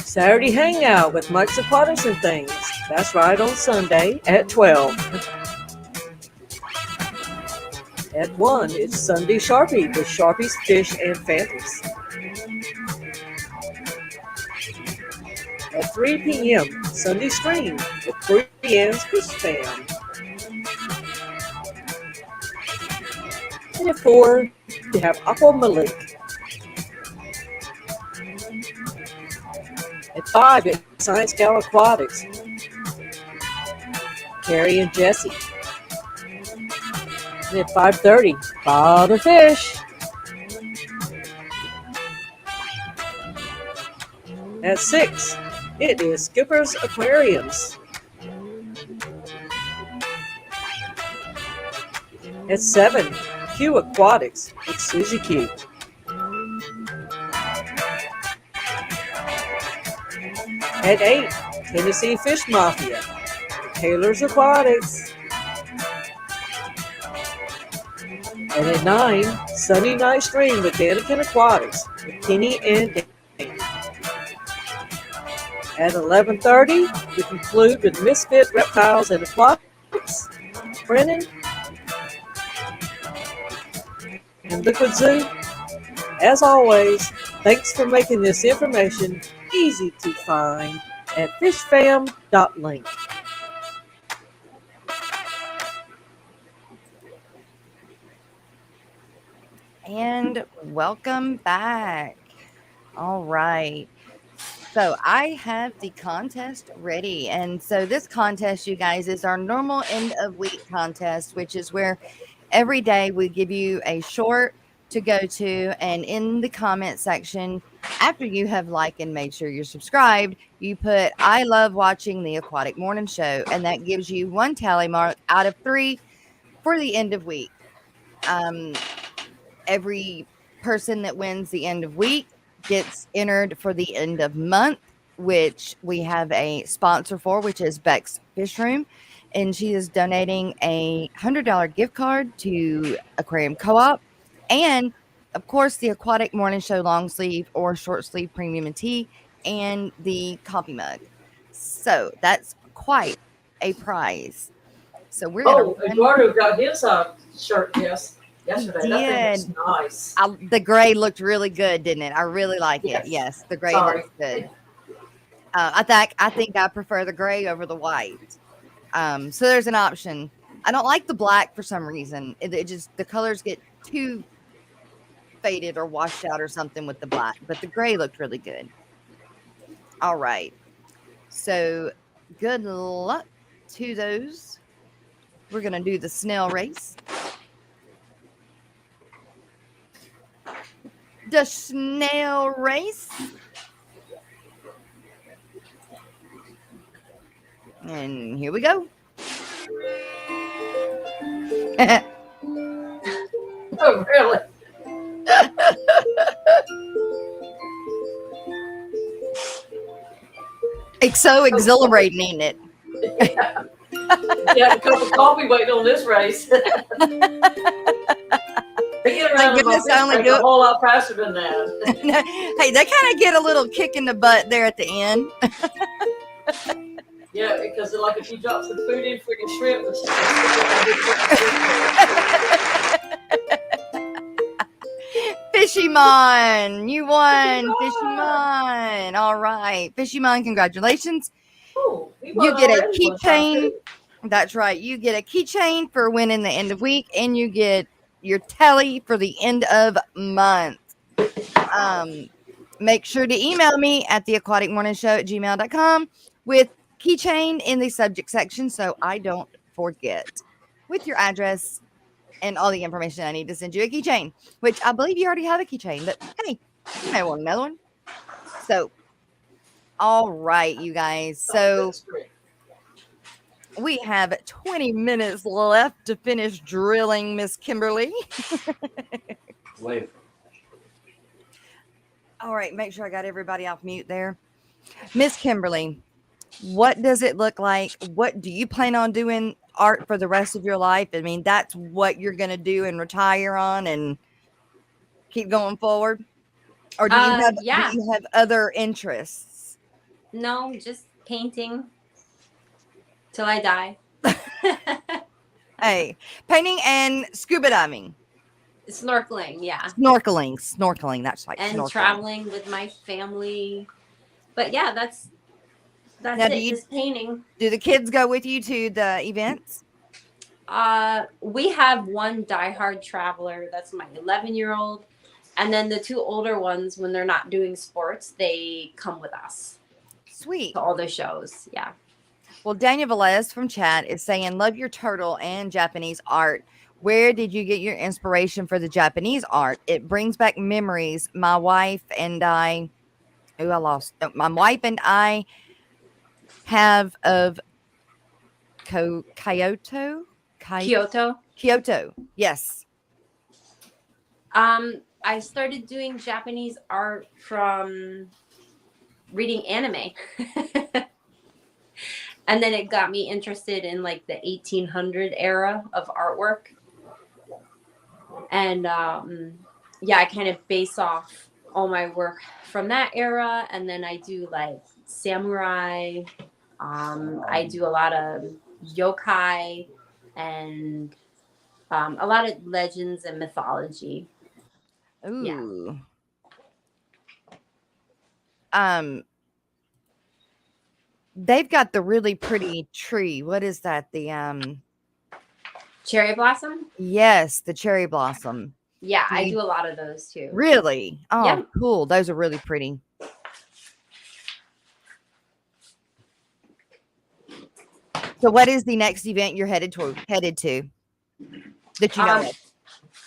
Saturday Hangout with Mike's Aquatics and Things. That's right, on Sunday at 12. At 1, it's Sunday Sharpie with Sharpie's Fish and Phantoms. At 3 p.m., Sunday Stream with Brienne's Fish Spam. And at 4, we have Aqua Malik. At 5, it's Science Gal Aquatics, Carrie and Jesse. And at 5:30, Father Fish. At 6, it is Skipper's Aquariums. At 7, Q Aquatics with Susie Q. At 8, Tennessee Fish Mafia. Taylor's Aquatics. And at 9, Sunny Night Stream with Danica Aquatics with Kenny and Danny. At 11:30, we conclude with Misfit Reptiles and Aquatics, Brennan, and Liquid Zoo. As always, thanks for making this information easy to find at fishfam.link. And welcome back. All right. So I have the contest ready. And so this contest, you guys, is our normal end of week contest, which is where every day we give you a short to go to. And in the comment section, after you have liked and made sure you're subscribed, you put, I love watching the Aquatic Morning Show. And that gives you one tally mark out of 3 for the end of week. Every person that wins the end of week gets entered for the end of month, which we have a sponsor for, which is Beck's Fish Room, and she is donating a $100 gift card to Aquarium Co-op, and of course the Aquatic Morning Show long sleeve or short sleeve premium and tea, and the coffee mug. So that's quite a prize. So we're gonna Eduardo got his shirt yesterday. Did. That thing was nice. The gray looked really good, didn't it? I really like Yes. it. Yes, the gray Sorry. looks good. I think I prefer the gray over the white. So there's an option. I don't like the black for some reason. It just, the colors get too faded or washed out or something with the black, but the gray looked really good. All right. So good luck to those. We're going to do the snail race. The snail race. And here we go. Oh, really? It's so exhilarating, ain't it? Yeah, a cup of coffee waiting on this race. They get around in my goodness, I only fish do tank it- a whole lot faster than that. Hey, they kind of get a little kick in the butt there at the end. Yeah, because like if you drop some food in for your shrimp, Fishymon, you won. Fishymon. All right. Fishymon, congratulations. You get a keychain. That's right. You get a keychain for winning the end of week, and you get your tally for the end of month. Make sure to email me at theaquaticmorningshow@gmail.com with keychain in the subject section so I don't forget, with your address and all the information I need to send you a keychain, which I believe you already have a keychain, but hey, you may want another one. So, all right, you guys. So we have 20 minutes left to finish drilling Miss Kimberly. Wait. All right, make sure I got everybody off mute there. Miss Kimberly, what does it look like? What do you plan on doing art for the rest of your life? I mean, that's what you're going to do and retire on and keep going forward? Or do you have other interests? No, just painting till I die. Hey, painting and scuba diving. Snorkeling, yeah. Snorkeling. That's like and snorkeling. Traveling with my family. But yeah, that's Now, it. Just painting. Do the kids go with you to the events? We have one diehard traveler. That's my 11-year-old. And then the 2 older ones, when they're not doing sports, they come with us. Sweet. To all the shows. Yeah. Well, Daniel Velez from chat is saying, love your turtle and Japanese art. Where did you get your inspiration for the Japanese art? It brings back memories. My wife and I have of Kyoto. Yes. I started doing Japanese art from reading anime. And then it got me interested in like the 1800 era of artwork. And yeah, I kind of base off all my work from that era. And then I do like samurai. I do a lot of yokai and a lot of legends and mythology. Ooh. They've got the really pretty tree. What is that? The Cherry blossom? yes, the cherry blossom. Yeah, I do a lot of those too. Really? Oh, Yep. cool. Those are really pretty. So what is the next event you're headed to that you know of?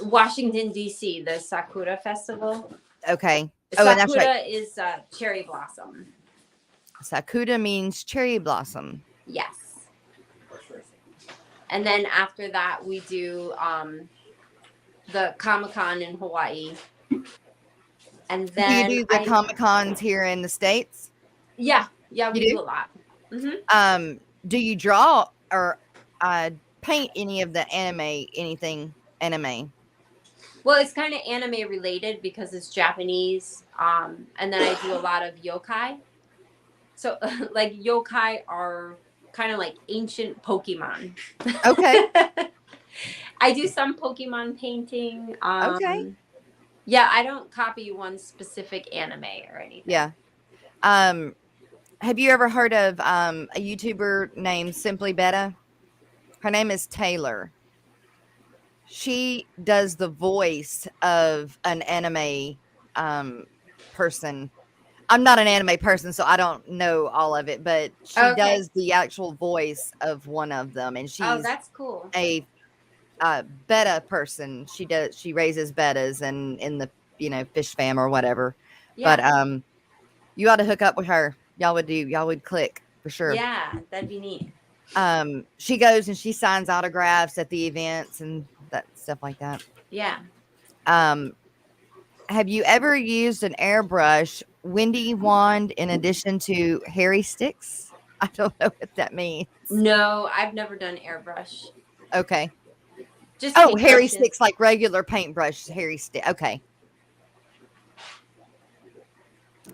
Washington, D.C., the Sakura Festival. Okay. Oh, and that's Sakura right. is cherry blossom. Sakura means cherry blossom. Yes. And then after that, we do the Comic-Con in Hawaii. And then do you do the Comic-Cons here in the States? Yeah, we do a lot. Mm-hmm. Do you draw or paint any of the anything anime? Well, it's kind of anime related because it's Japanese. And then I do a lot of yokai. So like yokai are kind of like ancient Pokemon. Okay. I do some Pokemon painting. Okay. Yeah, I don't copy one specific anime or anything. Yeah. Have you ever heard of a YouTuber named Simply Betta? Her name is Taylor. She does the voice of an anime person. I'm not an anime person, so I don't know all of it, but she does the actual voice of one of them, and she's that's cool. A betta person. She raises bettas and in the fish fam or whatever. Yeah. But you ought to hook up with her. Y'all would click for sure. Yeah, that'd be neat. She goes and she signs autographs at the events and that stuff like that. Yeah. Have you ever used an airbrush windy wand in addition to hairy sticks? I don't know what that means. No, I've never done airbrush. Okay. Just hairy sticks like regular paintbrush, hairy stick. Okay.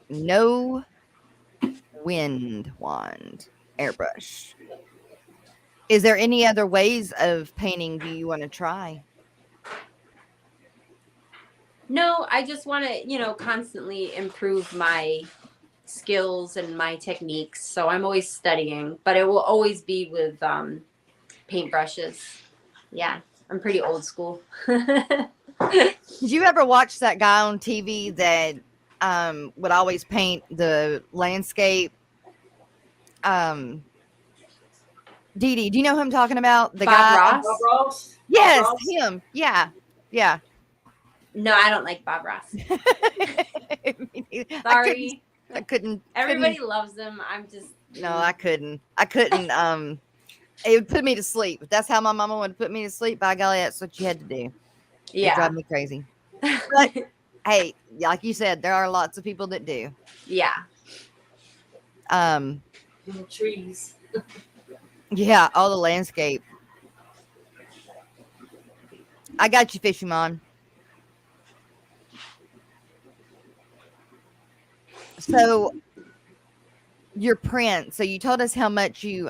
No wind wand airbrush. Is there any other ways of painting do you want to try? No, I just want to, constantly improve my skills and my techniques. So I'm always studying, but it will always be with paintbrushes. Yeah, I'm pretty old school. Did you ever watch that guy on TV that would always paint the landscape? Dee Dee, do you know who I'm talking about? The Bob guy. Ross? Bob Ross? Yes, Bob Ross? him. Yeah. No, I don't like Bob Ross. Sorry. I couldn't. Everybody loves him. I'm just. No, I couldn't. It would put me to sleep. If that's how my mama would put me to sleep, by golly, that's what you had to do. Yeah. It'd drive me crazy. But hey, like you said, there are lots of people that do. Yeah. And the trees. Yeah, all the landscape. I got you, Fisherman. So your prints. So you told us how much you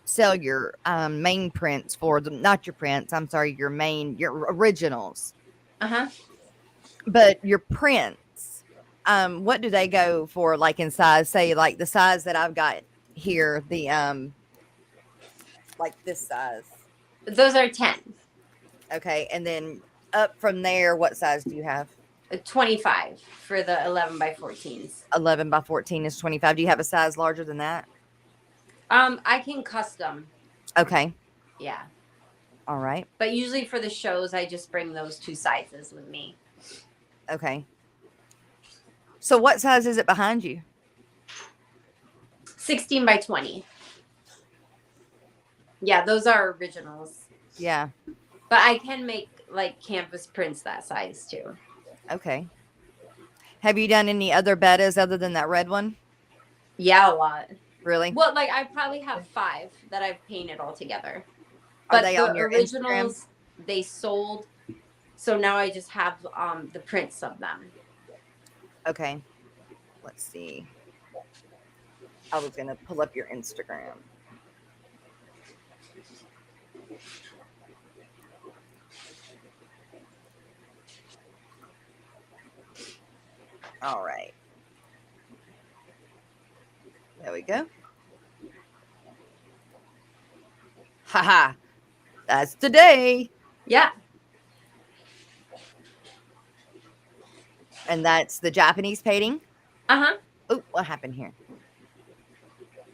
sell your main prints for them, not your prints. I'm sorry, your originals. Uh-huh. But your prints, what do they go for? Like in size, say like the size that I've got here, the like this size. Those are 10. Okay, and then up from there, what size do you have? 25 for the 11 by 14s. 11 by 14 is 25. Do you have a size larger than that? I can custom. Okay. Yeah. All right. But usually for the shows, I just bring those two sizes with me. Okay. So what size is it behind you? 16 by 20. Yeah, those are originals. Yeah. But I can make like canvas prints that size too. Okay. Have you done any other bettas other than that red one? Yeah, a lot. Really? Well, like I probably have 5 that I've painted all together. Are But they the on your originals they sold, so now I just have the prints of them. Okay. Let's see. I was gonna pull up your Instagram. All right. There we go. Haha. That's today. Yeah. And that's the Japanese painting. Uh-huh. Oh, what happened here?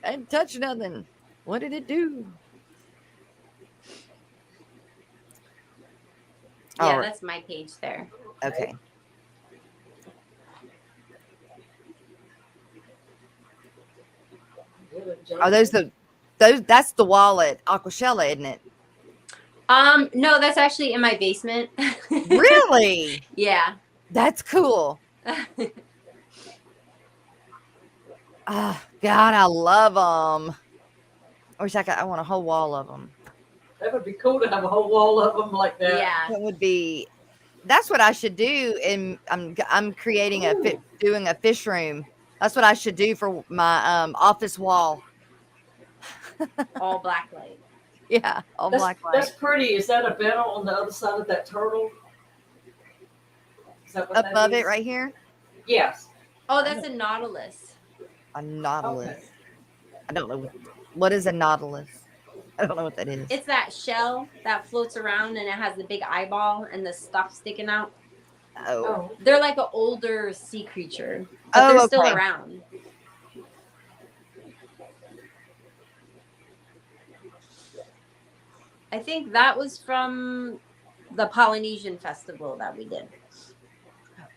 I didn't touch nothing. What did it do? Yeah, All right. that's my page there. Okay. Are those that's the wall at Aquacella, isn't it? No, that's actually in my basement. Really? Yeah. That's cool. Ah, God, I love them. I wish I want a whole wall of them. That would be cool to have a whole wall of them like that. Yeah. That would be. That's what I should do. And I'm creating doing a fish room. That's what I should do for my office wall. All black light. Yeah, all black light. That's pretty. Is that a Betta on the other side of that turtle? Is that what that Above is? it right here. Yes. Oh, that's a Nautilus. A Nautilus. Okay. I don't know what is a Nautilus. I don't know what that is. It's that shell that floats around and it has the big eyeball and the stuff sticking out. Oh. Oh. They're like an older sea creature, but Oh, they're still okay. around. I think that was from the Polynesian festival that we did.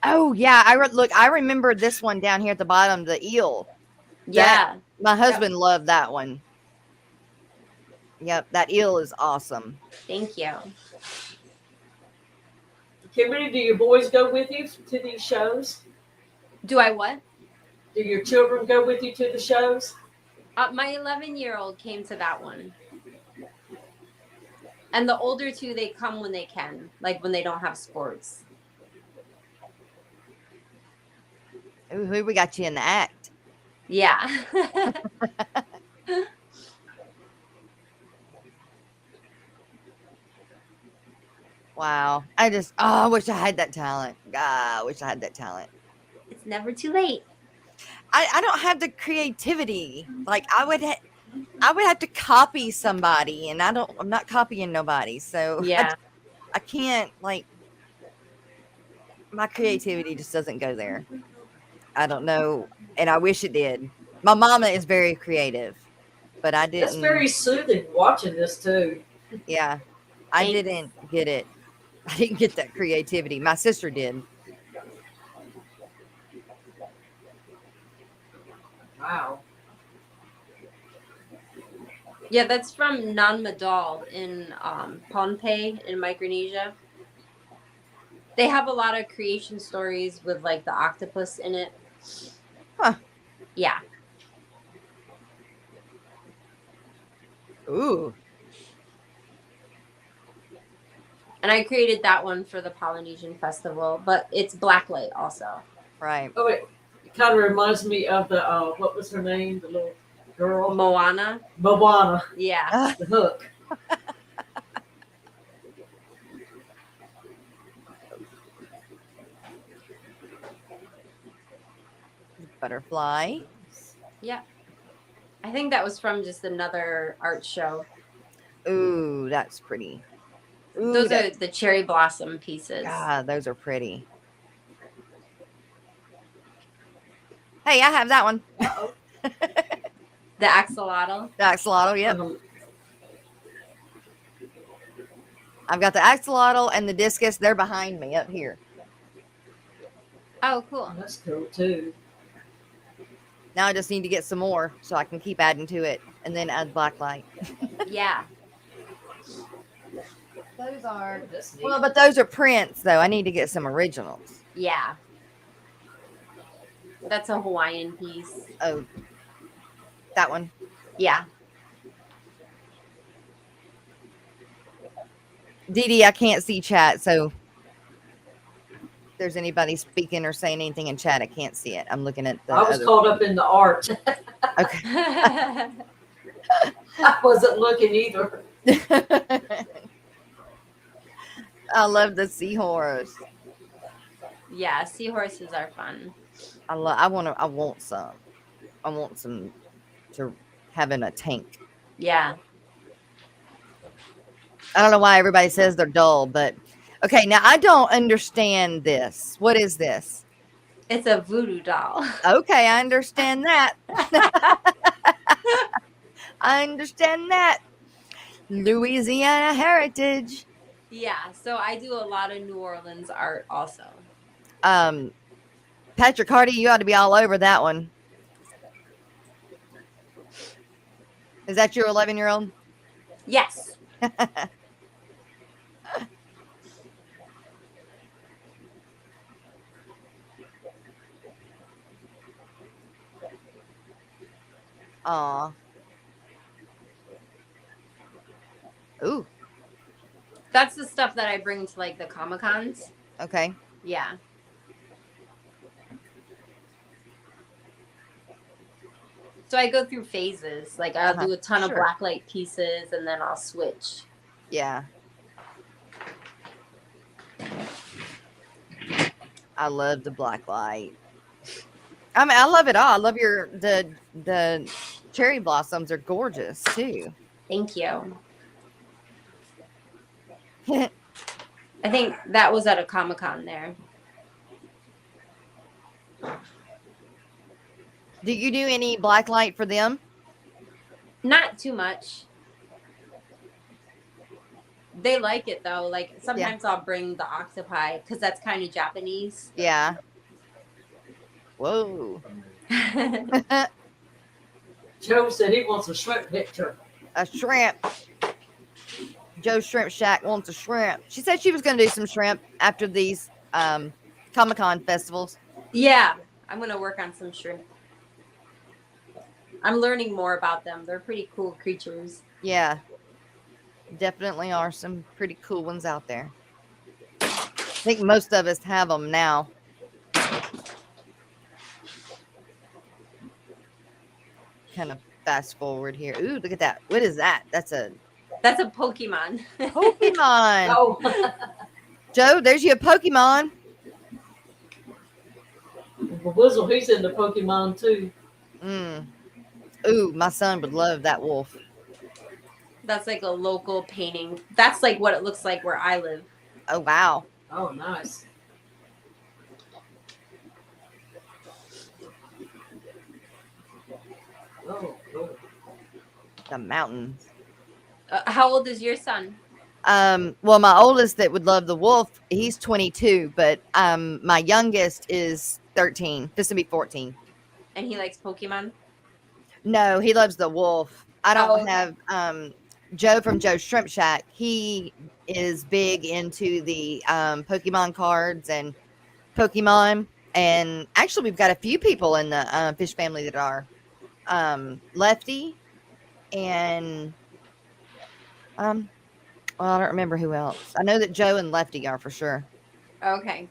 Oh yeah, I remember this one down here at the bottom, the eel. Yeah. My husband loved that one. Yep, that eel is awesome. Thank you. Kimberly, do your boys go with you to these shows? Do I what? Do your children go with you to the shows? My 11-year-old came to that one. And the older two, they come when they can, like when they don't have sports. Ooh, who we got you in the act? Yeah. Wow. I wish I had that talent. I wish I had that talent. It's never too late. I don't have the creativity. Like I would have to copy somebody, and I'm not copying nobody. So Yeah. I can't, like, my creativity just doesn't go there. I don't know. And I wish it did. My mama is very creative, but I didn't. It's very soothing watching this too. Yeah. I Thanks. didn't get it. I didn't get that creativity. My sister did. Wow. Yeah, that's from Nan Madal in Pohnpei in Micronesia. They have a lot of creation stories with like the octopus in it. Huh. Yeah. Ooh. And I created that one for the Polynesian festival, but it's blacklight also. Right. Oh, it kind of reminds me of the what was her name? The little girl, Moana. Moana, Yeah. the hook. Butterfly. Yeah. I think that was from just another art show. Ooh, that's pretty. Ooh, Those are the cherry blossom pieces. God, those are pretty. Hey, I have that one. The axolotl. The axolotl, yep. Um, I've got the axolotl and the discus. They're behind me up here. Oh, cool. that's cool too. Now I just need to get some more so I can keep adding to it and then add black light. Yeah. Those are, That's neat. well, but those are prints though. I need to get some originals. Yeah. That's a Hawaiian piece. Oh, That one. Yeah. Dee Dee, I can't see chat, so if there's anybody speaking or saying anything in chat, I can't see it. I'm looking at the I was other caught up in the art. Okay. I wasn't looking either. I love the seahorse. Yeah, seahorses are fun. I want some. I want some to have in a tank. Yeah. I don't know why everybody says they're dull, but okay, now I don't understand this. What is this? It's a voodoo doll. Okay, I understand that. I understand that. Louisiana heritage. Yeah, so I do a lot of New Orleans art also. Patrick Hardy, you ought to be all over that one. Is that your 11-year-old? Yes. Aw. Ooh, That's the stuff that I bring to like the Comic-Cons. okay. Yeah. So I go through phases. Like I'll do a ton of Sure. blacklight pieces and then I'll switch. Yeah. I love the black light. I mean, I love it all. I love the cherry blossoms are gorgeous too. Thank you. I think that was at a Comic-Con there. Do you do any black light for them? Not too much. They like it though. Like sometimes I'll bring the octopi because that's kind of Japanese. Yeah. Whoa. Joe said he wants a shrimp picture. A shrimp. Joe's Shrimp Shack wants a shrimp. She said she was going to do some shrimp after these Comic-Con festivals. Yeah, I'm gonna work on some shrimp. I'm learning more about them. They're pretty cool creatures. Yeah. Definitely are some pretty cool ones out there. I think most of us have them now. Kind of fast forward here. Ooh, look at that. What is that? That's a Pokemon. Pokemon. Oh, Joe, there's your Pokemon. Whizzle, he's into Pokemon too. Ooh, my son would love that wolf. That's like a local painting. That's like what it looks like where I live. Oh, wow. Oh, nice. Oh, cool. The mountains. How old is your son? Well, my oldest that would love the wolf, he's 22, but my youngest is 13. This will be 14. And he likes Pokemon? No, he loves the wolf. I don't Oh, okay. have Joe from Joe's Shrimp Shack. He is big into the Pokemon cards and Pokemon. And actually, we've got a few people in the fish family that are Lefty and well, I don't remember who else. I know that Joe and Lefty are for sure. Okay.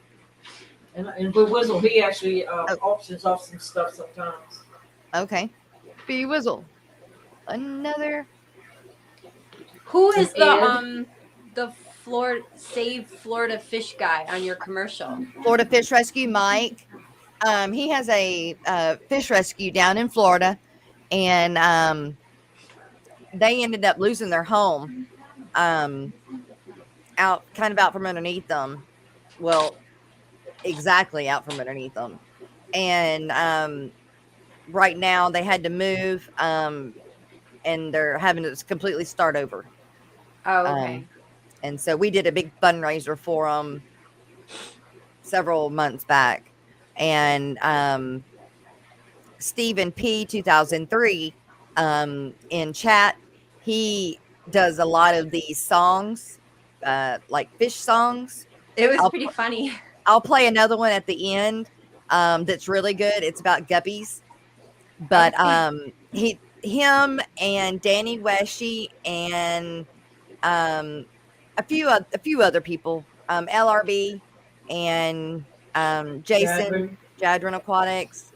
And with Whizzle, he actually auctions off some stuff sometimes. Okay. Be Whizzle. Another. Who is And the Save Florida Fish guy on your commercial? Florida Fish Rescue, Mike. He has a fish rescue down in Florida, and they ended up losing their home out from underneath them. Well, exactly out from underneath them. And right now they had to move, and they're having to completely start over. Oh, okay. And so we did a big fundraiser for them several months back. And Stephen P. 2003 in chat, he does a lot of these songs, like fish songs. It was pretty funny. I'll play another one at the end that's really good. It's about guppies. But him and Danny Weshy and a few other people, LRB and Jason Jadron Aquatics.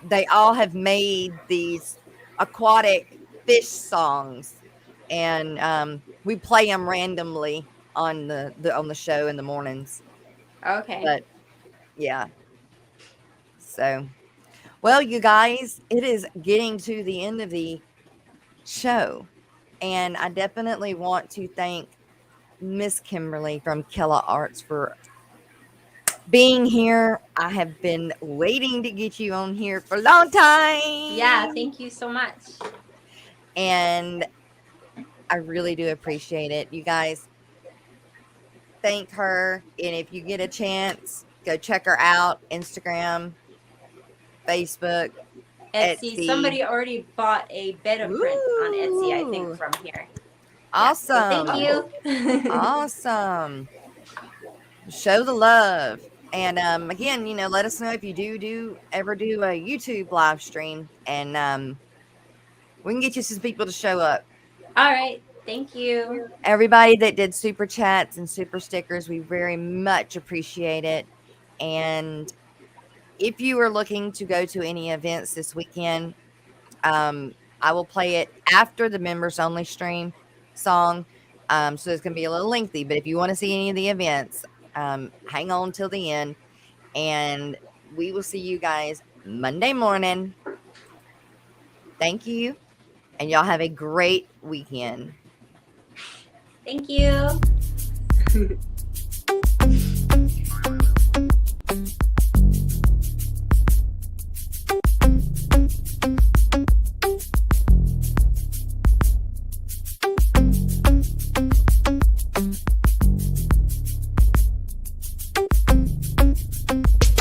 They all have made these aquatic fish songs, and we play them randomly on the show in the mornings. Okay. But yeah, so well, you guys, it is getting to the end of the show, and I definitely want to thank Miss Kimberly from KILAARTS for being here. I have been waiting to get you on here for a long time. Yeah, thank you so much. And I really do appreciate it. You guys, thank her. And if you get a chance, go check her out. Instagram, Facebook, Etsy. Somebody already bought a beta print on Etsy, I think, from here. Awesome. Yeah, so thank you. Awesome. Show the love. And again, let us know if you ever do a YouTube live stream, and we can get you some people to show up. All right. Thank you. Everybody that did super chats and super stickers, we very much appreciate it. And if you are looking to go to any events this weekend, I will play it after the members only stream song. So it's going to be a little lengthy, but if you want to see any of the events, hang on till the end, and we will see you guys Monday morning. Thank you, and y'all have a great weekend. Thank you.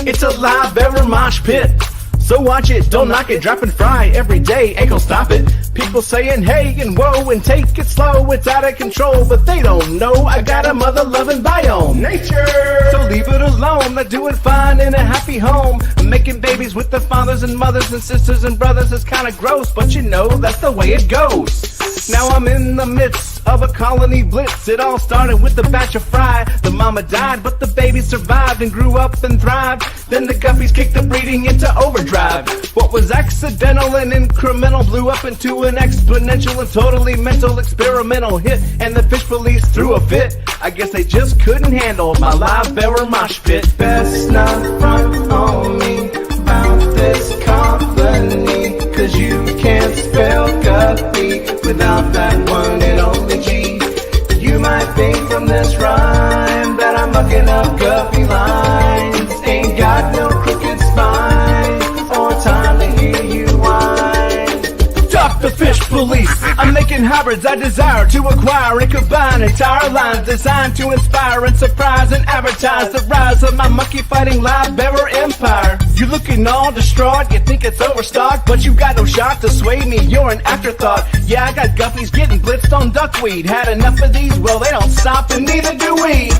It's a live ever mosh pit. So watch it, don't knock it, drop and fry every day, ain't gon' stop it. People saying hey and whoa and take it slow, it's out of control, but they don't know I got a mother loving biome. Nature! So leave it alone, I do it fine in a happy home. Making babies with the fathers and mothers and sisters and brothers is kinda gross, but that's the way it goes. Now I'm in the midst of a colony blitz. It all started with the batch of fry. The mama died, but the baby survived and grew up and thrived. Then the guppies kicked the breeding into overdrive. What was accidental and incremental blew up into an exponential and totally mental experimental hit. And the fish police threw a fit. I guess they just couldn't handle my live bearer mosh pit. Best not front on me about this company, 'cause you can't spell guppy without that one and only G. You might think from this rhyme that I'm mucking up guppy lines. Ain't got no crooked spine or time to hear you whine. Stop the fish police! I'm making hybrids I desire to acquire and combine entire lines designed to inspire and surprise and advertise the rise of my monkey fighting live bearer empire. You're looking all distraught, you think it's overstocked, but you got no shot to sway me, you're an afterthought. Yeah, I got guppies getting blitzed on duckweed. Had enough of these, well they don't stop and neither do we.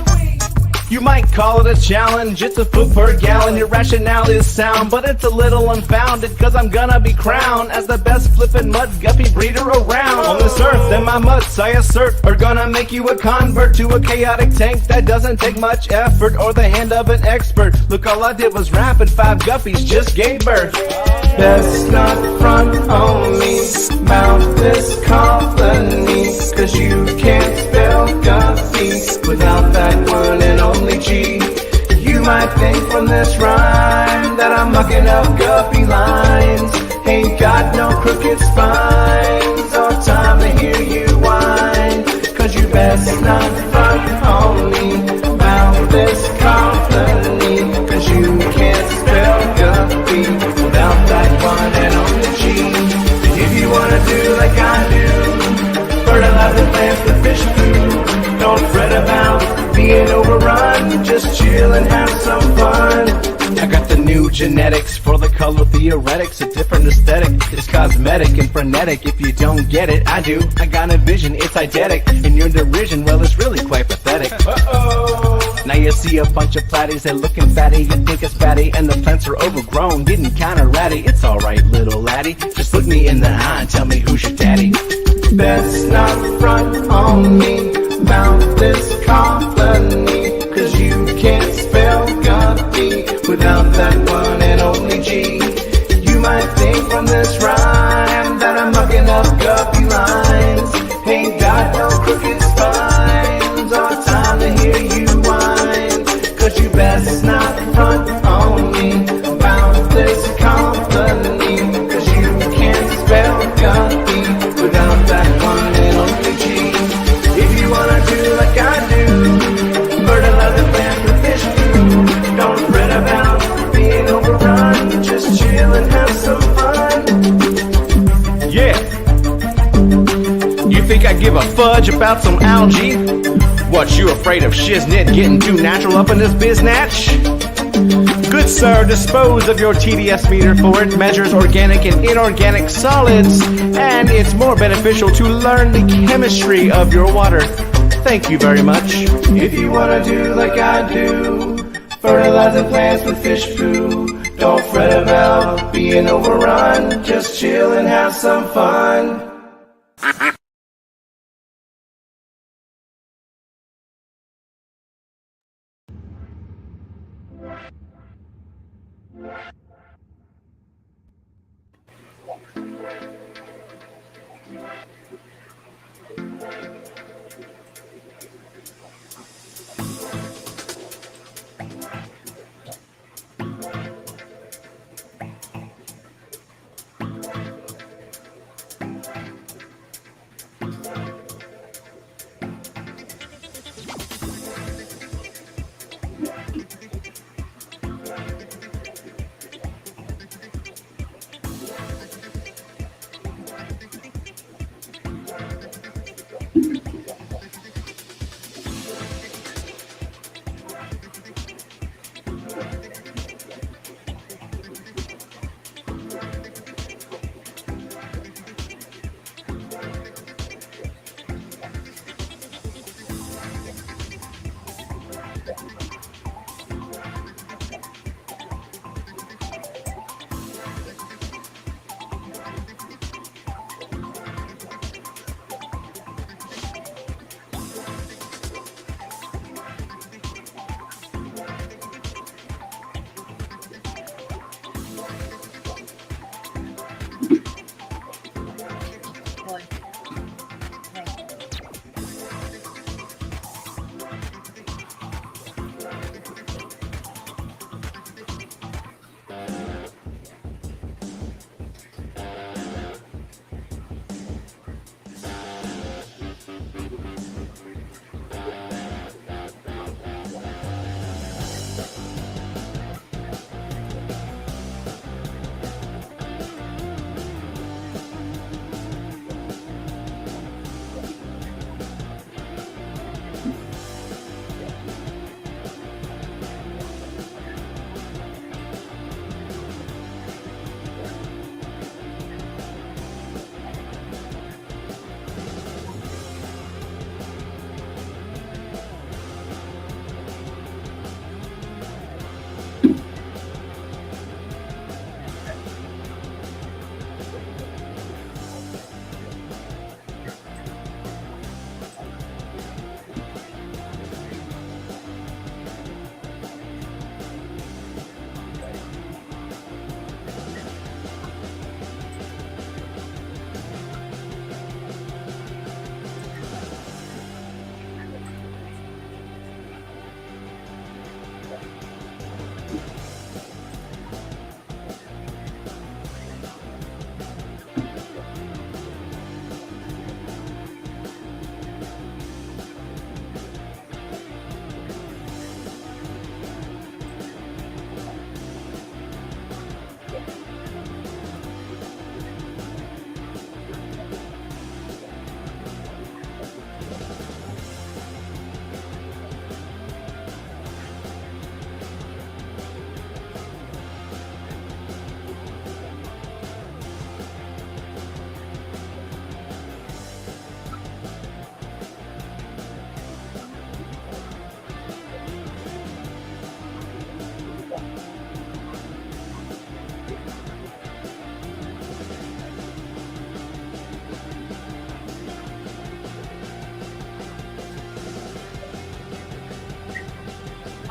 You might call it a challenge, it's a foot per gallon. Your rationale is sound, but it's a little unfounded, 'cause I'm gonna be crowned as the best flippin' mud guppy breeder around on this earth. And my mutts, I assert, are gonna make you a convert to a chaotic tank that doesn't take much effort or the hand of an expert. Look, all I did was rap and 5 guppies just gave birth. Best not front on me about this company, 'cause you can't spell guppy without that one and only G. You might think from this rhyme that I'm mucking up guppy lines. Ain't got no crooked spines or time to hear you whine, 'cause you best not front on me about this company, 'cause you can't spell guppy without that one and only G. If you wanna do like I do, fertilize the plants with fish food. Don't fret about being overrun, just chill and have some fun. I got the new genetics for the color theoretics. A different aesthetic, it's cosmetic and frenetic. If you don't get it, I do. I got a vision, it's eidetic. And your derision, well, it's really quite pathetic. Uh-oh. Now you see a bunch of platies, they're looking fatty, you think it's batty, and the plants are overgrown, getting kinda ratty. It's alright, little laddie, just look me in the eye and tell me who's your daddy. Best not front on me about this company, 'cause you can't spell guppy without that one and only G. You might think from this rhyme that I'm mucking up guppy lines. Ain't got no crooked spines or time to hear you whine, 'cause you best not front on me about this company, 'cause you can't spell guppy without that one and only G. If you wanna do like I do, bird and leather plant with fish food, don't fret about being overrun, just chill and have some fun. Yeah. You think I give a fudge about some algae? What, you afraid of shiznit getting too natural up in this biznatch? Good sir, dispose of your TDS meter, for it measures organic and inorganic solids, and it's more beneficial to learn the chemistry of your water. Thank you very much. If you wanna do like I do, fertilize the plants with fish food, don't fret about being overrun, just chill and have some fun.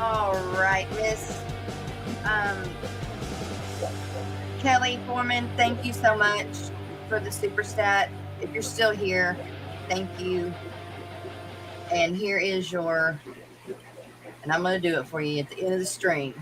All right, Miss Kelly Foreman, thank you so much for the super stat. If you're still here, thank you. And here is your, and I'm going to do it for you at the end of the stream.